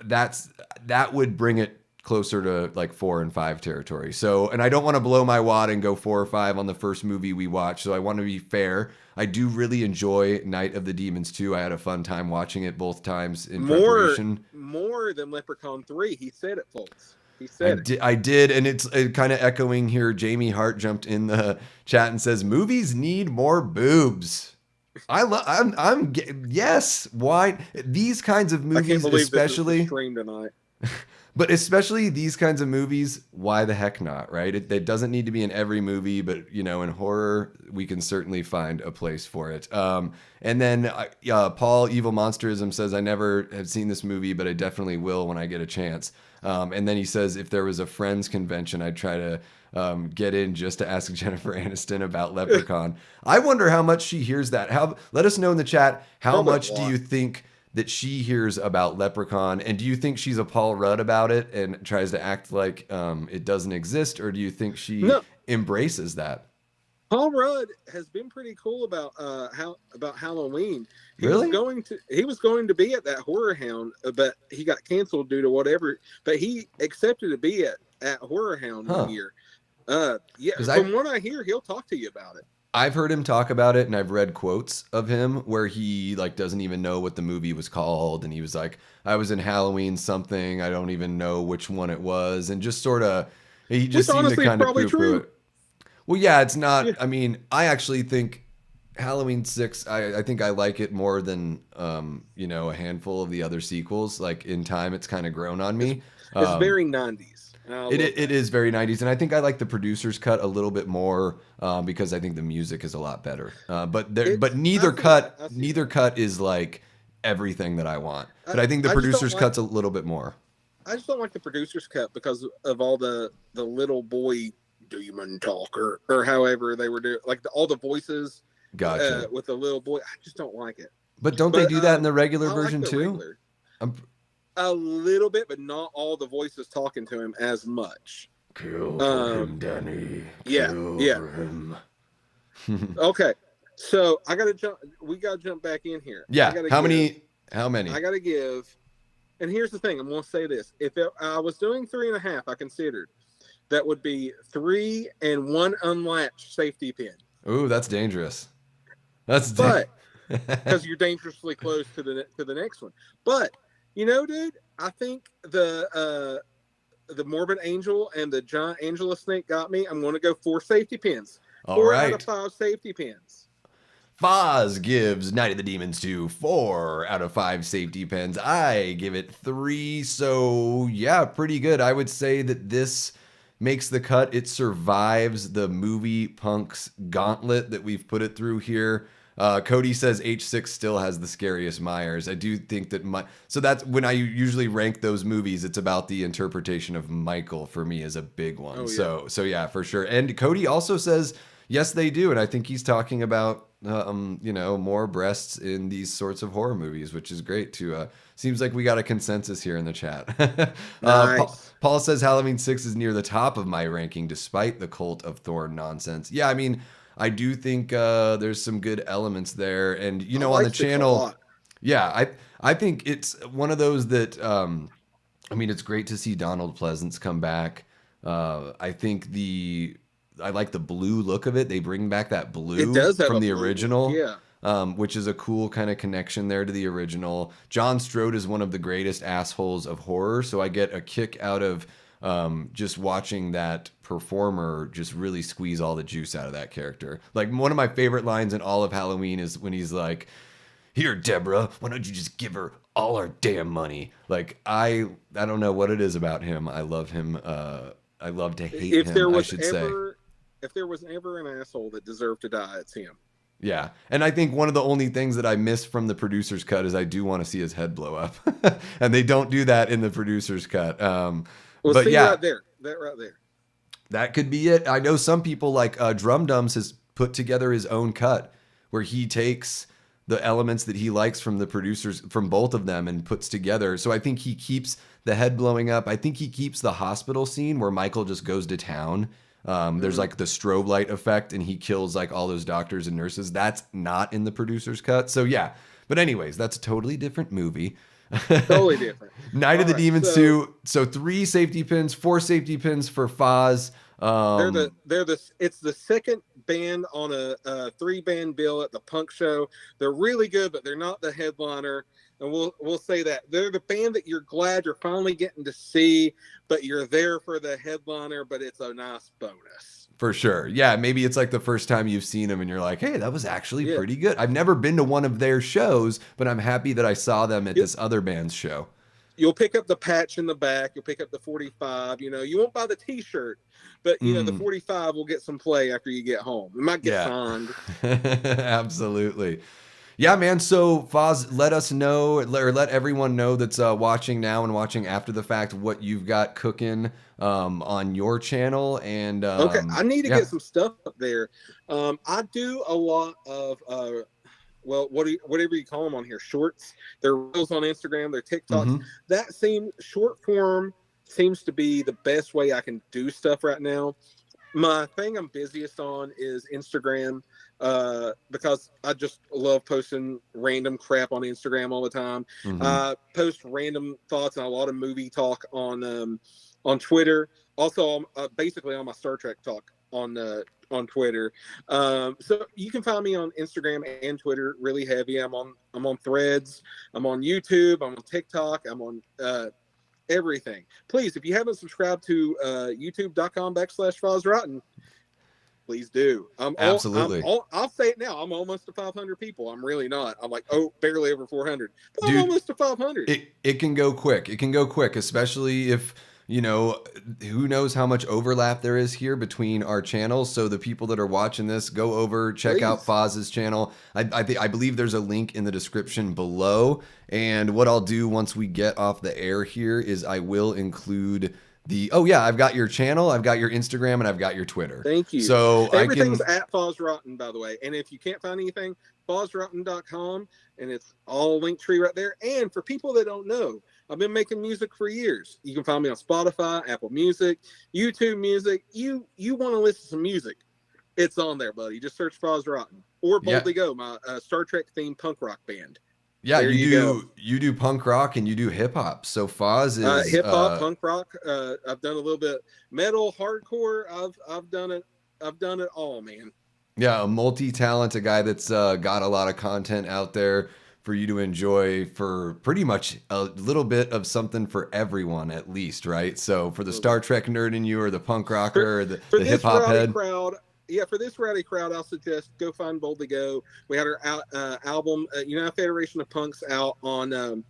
that would bring it closer to like 4 and 5 territory. So, and I don't want to blow my wad and go 4 or 5 on the first movie we watched. So I want to be fair. I do really enjoy Night of the Demons 2. I had a fun time watching it both times in preparation. More than Leprechaun 3. He said it, folks. He said it. I did, and it's kind of echoing here. Jamie Hart jumped in the chat and says, "Movies need more boobs." Yes. Why these kinds of movies, I can't believe especially this is streamed tonight. But especially these kinds of movies, why the heck not, right? It doesn't need to be in every movie, but, you know, in horror, we can certainly find a place for it. And then Paul Evil Monsterism says, I never have seen this movie, but I definitely will when I get a chance. And then he says, if there was a Friends convention, I'd try to get in just to ask Jennifer Aniston about Leprechaun. I wonder how much she hears that. Let us know in the chat, how much do you think that she hears about Leprechaun, and do you think she's a Paul Rudd about it and tries to act like it doesn't exist, or do you think she embraces that? Paul Rudd has been pretty cool about Halloween. He Really? He was going to be at that Horror Hound, but he got canceled due to whatever. But he accepted to be at Horror Hound one year. Yeah, from what I hear, he'll talk to you about it. I've heard him talk about it, and I've read quotes of him where he like doesn't even know what the movie was called, and he was like, "I was in Halloween something, I don't even know which one it was," and just sort of he just seemed to kind of poo-poo it. Well, yeah, it's not. Yeah. I mean, I actually think Halloween 6. I think I like it more than you know, a handful of the other sequels. Like in time, it's kind of grown on me. It's very 90s. It is very 90s, and I think I like the producer's cut a little bit more because I think the music is a lot better. But neither cut is like everything that I want. But I think the producer's cut's a little bit more. I just don't like the producer's cut because of all the little boy demon talk or however they were doing, like all the voices. Gotcha. With the little boy, I just don't like it. But don't they do that in the regular version like too? A little bit, but not all the voices talking to him as much. Kill for him, Danny. Kill for him. Okay, so I gotta jump. We gotta jump back in here. Yeah. How many? I gotta give. And here's the thing. I'm gonna say this. If I was doing 3.5, I considered that would be 3 and 1 unlatched safety pin. Ooh, that's dangerous. But because you're dangerously close to the next one. But you know, dude, I think the Morbid Angel and the Giant Angela Snake got me. I'm going to go 4 safety pins. All 4 right. out of 5 safety pins. Foz gives Night of the Demons 2 4 out of 5 safety pins. I give it 3. So, yeah, pretty good. I would say that this makes the cut. It survives the movie PUNX gauntlet that we've put it through here. Cody says H6 still has the scariest Myers. I do think that so that's when I usually rank those movies. It's about the interpretation of Michael for me is a big one. Oh, yeah. So yeah, for sure. And Cody also says yes, they do, and I think he's talking about you know, more breasts in these sorts of horror movies, which is great. Seems like we got a consensus here in the chat. Nice. Paul says Halloween 6 is near the top of my ranking, despite the Cult of Thorn nonsense. Yeah, I mean, I do think there's some good elements there, and you know, on the channel, yeah, I think it's one of those that I mean, it's great to see Donald Pleasance come back. I think I like the blue look of it. They bring back that blue from the original, which is a cool kind of connection there to the original. John Strode is one of the greatest assholes of horror, so I get a kick out of just watching that performer just really squeeze all the juice out of that character. Like, one of my favorite lines in all of Halloween is when he's like, "Here, Deborah, why don't you just give her all our damn money?" Like, I don't know what it is about him. I love him. I love to hate him, I should say. If there was ever an asshole that deserved to die, it's him. Yeah, and I think one of the only things that I miss from the producer's cut is I do want to see his head blow up. And they don't do that in the producer's cut. Well, but see, yeah, right there. That could be it. I know some people like Drum Dums has put together his own cut where he takes the elements that he likes from the producers, from both of them, and puts together. So I think he keeps the head blowing up. I think he keeps the hospital scene where Michael just goes to town. There's like the strobe light effect and he kills like all those doctors and nurses. That's not in the producer's cut. So yeah. But anyways, that's a totally different movie. Totally different. Night of All the right, Demons so 2. So 3 safety pins, 4 safety pins for Foz. it's the second band on a 3-band bill at the Punk show. They're really good, but they're not the headliner. And we'll say that they're the band that you're glad you're finally getting to see, but you're there for the headliner, but it's a nice bonus. For sure. Yeah, maybe it's like the first time you've seen them and you're like, hey, that was actually Yeah. pretty good. I've never been to one of their shows, but I'm happy that I saw them at this other band's show. You'll pick up the patch in the back. You'll pick up the 45. You know, you won't buy the T-shirt, but you know the 45 will get some play after you get home. It might get signed. Absolutely. Yeah, man. So Foz, let us know, or let everyone know that's watching now and watching after the fact what you've got cooking on your channel. And okay, I need to get some stuff up there. I do a lot of well, whatever you call them on here, shorts. They're reels on Instagram, they're TikToks. That short form seems to be the best way I can do stuff right now. My thing I'm busiest on is Instagram, because I just love posting random crap on Instagram all the time. I post random thoughts and a lot of movie talk on Twitter. Also, basically on my Star Trek talk on Twitter. So you can find me on Instagram and Twitter really heavy. I'm on Threads. I'm on YouTube. I'm on TikTok. I'm on everything. Please, if you haven't subscribed to youtube.com/FozRotten, please do. Absolutely. I'll say it now. I'm almost to 500 people. I'm really not. I'm like, barely over 400. But Dude, I'm almost to 500. It can go quick. It can go quick, especially if, you know, who knows how much overlap there is here between our channels. So the people that are watching this, go over, check out Foz's channel. I believe there's a link in the description below. And what I'll do once we get off the air here is I will include I've got your channel, I've got your Instagram, and I've got your Twitter. Thank you. So everything's at FozRotten, by the way. And if you can't find anything, FozRotten.com, and it's all Linktree right there. And for people that don't know, I've been making music for years. You can find me on Spotify, Apple Music, YouTube Music. You want to listen to some music, it's on there, buddy. Just search FozRotten or Boldly Go, my Star Trek themed punk rock band. Yeah, you do punk rock and you do hip hop. So Foz is hip hop, punk rock. I've done a little bit metal, hardcore. I've done it. I've done it all, man. Yeah, a multi-talented guy that's got a lot of content out there for you to enjoy, for pretty much a little bit of something for everyone, at least, right? So for the Star Trek nerd in you, or the punk rocker, or the hip hop head. Crowd, yeah, for this rowdy crowd, I'll suggest go find Boldly Go. We had our album, United Federation of Punks, out on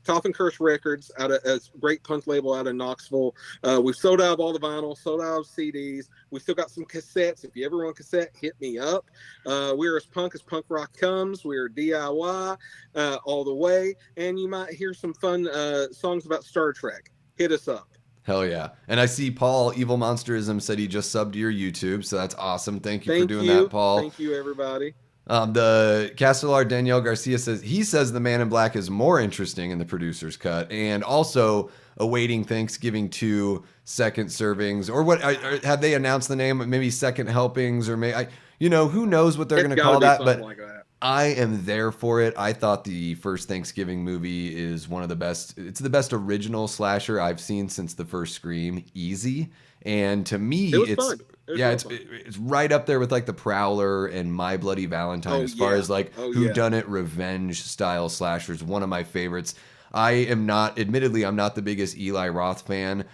Coffin Curse Records, out of a great punk label out of Knoxville. We've sold out of all the vinyl, sold out of CDs. We still got some cassettes. If you ever want a cassette, hit me up. We're as punk rock comes. We're DIY all the way, and you might hear some fun songs about Star Trek. Hit us up. Hell yeah. And I see Paul, Evil Monsterism, said he just subbed to your YouTube, so that's awesome. Thank you for doing that, Paul. Thank you, everybody. The Castellar Danielle Garcia says the Man in Black is more interesting in the producer's cut, and also awaiting Thanksgiving 2 second servings, or what have they announced the name? Maybe second helpings, or who knows what they're going to call that, but like that. I am there for it. I thought the first Thanksgiving movie is one of the best. It's the best original slasher I've seen since the first Scream, easy. And to me, it's right up there with like The Prowler and My Bloody Valentine as far as like whodunit revenge style slashers. One of my favorites. Admittedly, I'm not the biggest Eli Roth fan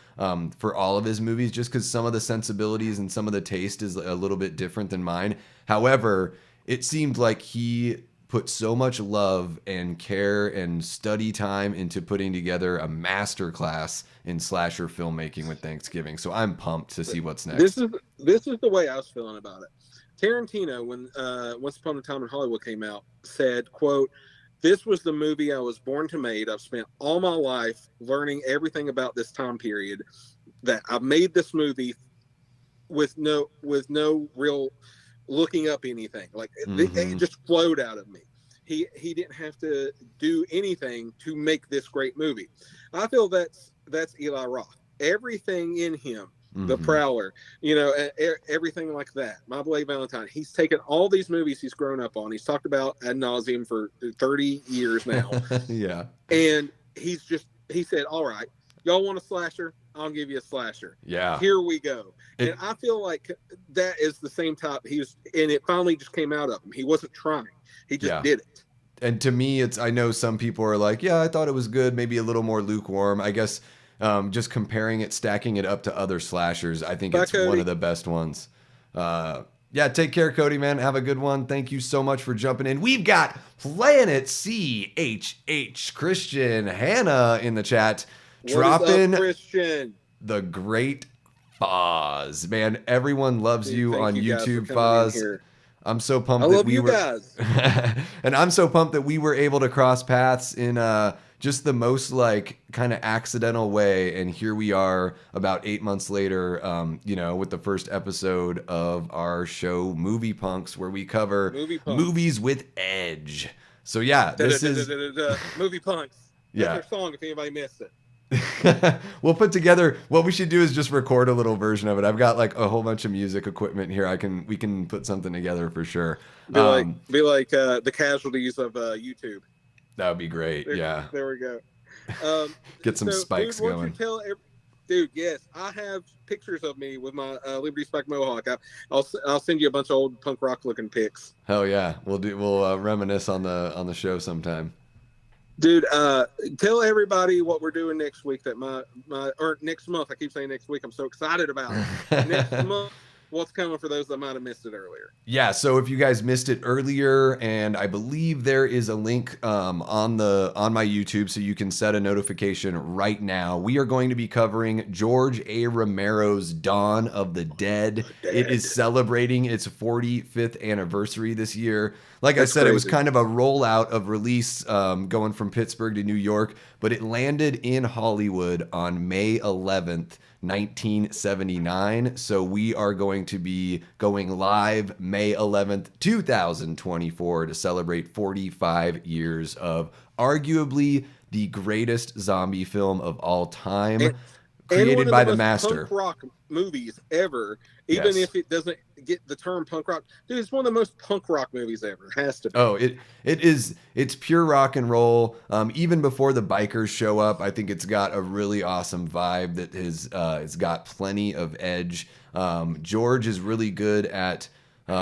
for all of his movies, just because some of the sensibilities and some of the taste is a little bit different than mine. However, it seemed like he put so much love and care and study time into putting together a masterclass in slasher filmmaking with Thanksgiving. So I'm pumped to see what's next. This is the way I was feeling about it. Tarantino, when Once Upon a Time in Hollywood came out, said, quote, "This was the movie I was born to make. I've spent all my life learning everything about this time period, that I've made this movie with no real looking up anything. Like it just flowed out of me. He didn't have to do anything to make this great movie." I feel that's Eli Roth. Everything in him, The Prowler, everything like that. My Bloody Valentine. He's taken all these movies he's grown up on. He's talked about ad nauseum for 30 years now. Yeah. And he said, all right, y'all want a slasher? I'll give you a slasher. Yeah. Here we go. And I feel like that is the same type and it finally just came out of him. He wasn't trying. He just did it. And to me, I know some people are like, yeah, I thought it was good, maybe a little more lukewarm. I guess just comparing it, stacking it up to other slashers, I think it's one of the best ones. Yeah, take care, Cody, man. Have a good one. Thank you so much for jumping in. We've got Planet CHH Christian Hannah in the chat. Dropping Christian? The great Foz. Man, everyone loves you on YouTube, Foz. I'm so pumped that we were guys. And I'm so pumped that we were able to cross paths in just the most like kind of accidental way, and here we are about 8 months later, with the first episode of our show Movie Punks, where we cover movies with edge. So yeah, this is Movie Punks. Yeah, that's our song if anybody missed it. We'll put together, what we should do is just record a little version of it. I've got like a whole bunch of music equipment here. We can put something together for sure. Be like the casualties of YouTube. That would be great. There we go. Get some spikes going. Dude, yes, I have pictures of me with my Liberty Spike Mohawk. I'll send you a bunch of old punk rock looking pics. Hell yeah, we'll reminisce on the show sometime. Dude, tell everybody what we're doing next week. Or next month. I keep saying next week. I'm so excited about it. Next month, what's coming for those that might have missed it earlier? Yeah, so if you guys missed it earlier, and I believe there is a link on my YouTube, so you can set a notification right now. We are going to be covering George A. Romero's Dawn of the Dead. It is celebrating its 45th anniversary this year. Like I said, crazy. It was kind of a rollout of release going from Pittsburgh to New York, but it landed in Hollywood on May 11th, 1979. So we are going to be going live May 11th, 2024 to celebrate 45 years of arguably the greatest zombie film of all time, created by the master. Punk rock movies ever, even if it doesn't get the term punk rock. Dude, it's one of the most punk rock movies ever. It has to be. Oh, it is. It's pure rock and roll. Even before the bikers show up, I think it's got a really awesome vibe that is it's got plenty of edge. George is really good at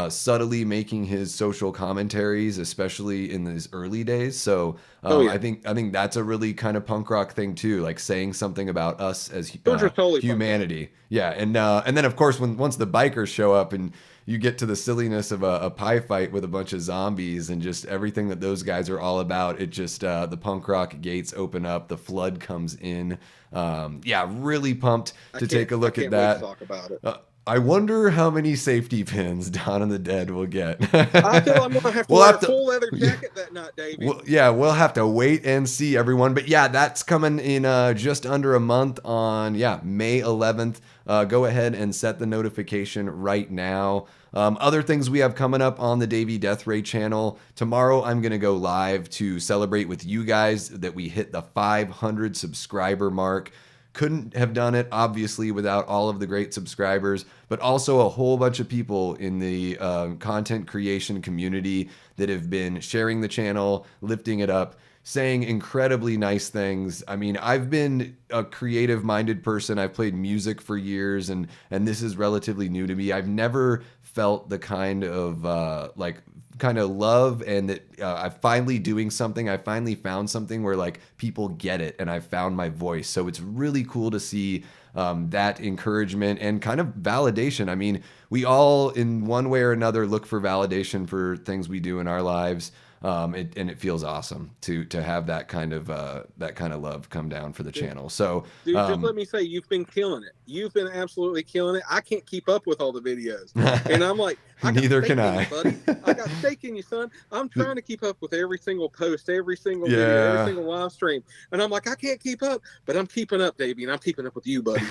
subtly making his social commentaries, especially in his early days. So I think that's a really kind of punk rock thing too, like saying something about us as humanity. Yeah, and then of course once the bikers show up and you get to the silliness of a pie fight with a bunch of zombies and just everything that those guys are all about, it just the punk rock gates open up, the flood comes in. Really pumped to take a look at that. Talk about it. I wonder how many safety pins Dawn of the Dead will get. I feel I'm going to have to wear a full leather jacket that night, Davey. We'll have to wait and see, everyone. But yeah, that's coming in just under a month on, May 11th. Go ahead and set the notification right now. Other things we have coming up on the Davey Death Ray channel. Tomorrow, I'm going to go live to celebrate with you guys that we hit the 500 subscriber mark. Couldn't have done it, obviously, without all of the great subscribers, but also a whole bunch of people in the content creation community that have been sharing the channel, lifting it up, saying incredibly nice things. I mean, I've been a creative-minded person. I've played music for years, and this is relatively new to me. I've never felt the kind of love, and that I'm finally doing something. I finally found something where like people get it, and I found my voice. So it's really cool to see that encouragement and kind of validation. I mean, we all in one way or another look for validation for things we do in our lives. And it feels awesome to have that kind of love come down for the channel. So, dude, just let me say, you've been killing it. You've been absolutely killing it. I can't keep up with all the videos, and I'm like, neither can I. Buddy. I got stake in you, son. I'm trying to keep up with every single post, every single video, every single live stream, and I'm like, I can't keep up, but I'm keeping up, Davey, and I'm keeping up with you, buddy.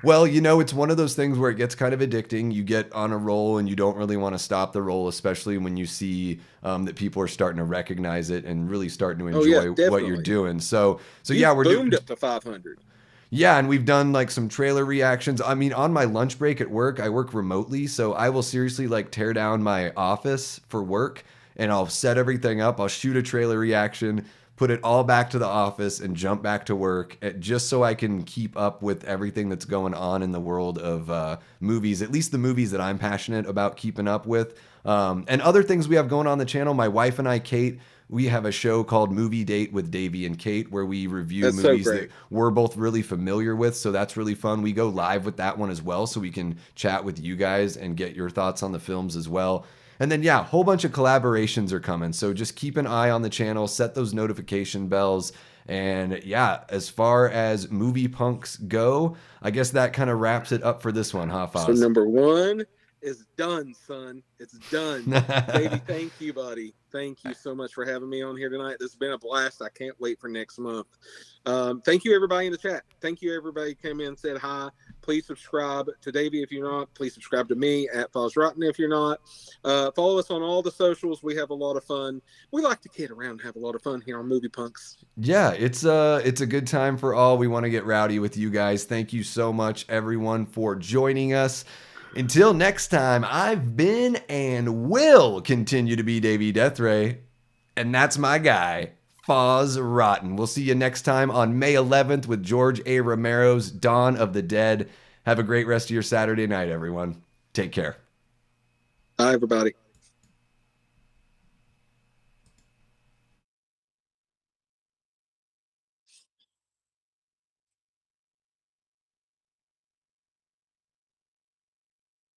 Well, it's one of those things where it gets kind of addicting. You get on a roll, and you don't really want to stop the roll, especially when you see that people are starting to recognize it and really starting to enjoy what you're doing. So we're boomed up to 500. Yeah, and we've done like some trailer reactions. I mean, on my lunch break at work, I work remotely, so I will seriously like tear down my office for work, and I'll set everything up. I'll shoot a trailer reaction, put it all back to the office and jump back to work, just so I can keep up with everything that's going on in the world of movies, at least the movies that I'm passionate about keeping up with. And other things we have going on the channel. My wife and I, Kate, we have a show called Movie Date with Davey and Kate where we review That's movies so that great. we're both really familiar with. So that's really fun. We go live with that one as well, so we can chat with you guys and get your thoughts on the films as well. And then, yeah, a whole bunch of collaborations are coming. So just keep an eye on the channel, set those notification bells. And yeah, as far as movie punks go, I guess that kind of wraps it up for this one, huh, So Foz? number one is done, son. It's done. Baby, thank you, buddy. Thank you so much for having me on here tonight. This has been a blast. I can't wait for next month. Thank you, everybody in the chat. Thank you, everybody who came in and said hi. Please subscribe to Davey if you're not. Please subscribe to me at Foz Rotten if you're not. Follow us on all the socials. We have a lot of fun. We like to kid around and have a lot of fun here on Movie Punks. Yeah, it's a good time for all. We want to get rowdy with you guys. Thank you so much, everyone, for joining us. Until next time, I've been and will continue to be Davey Deathray, and that's my guy, Foz Rotten. We'll see you next time on May 11th with George A. Romero's Dawn of the Dead. Have a great rest of your Saturday night, everyone. Take care. Bye, everybody.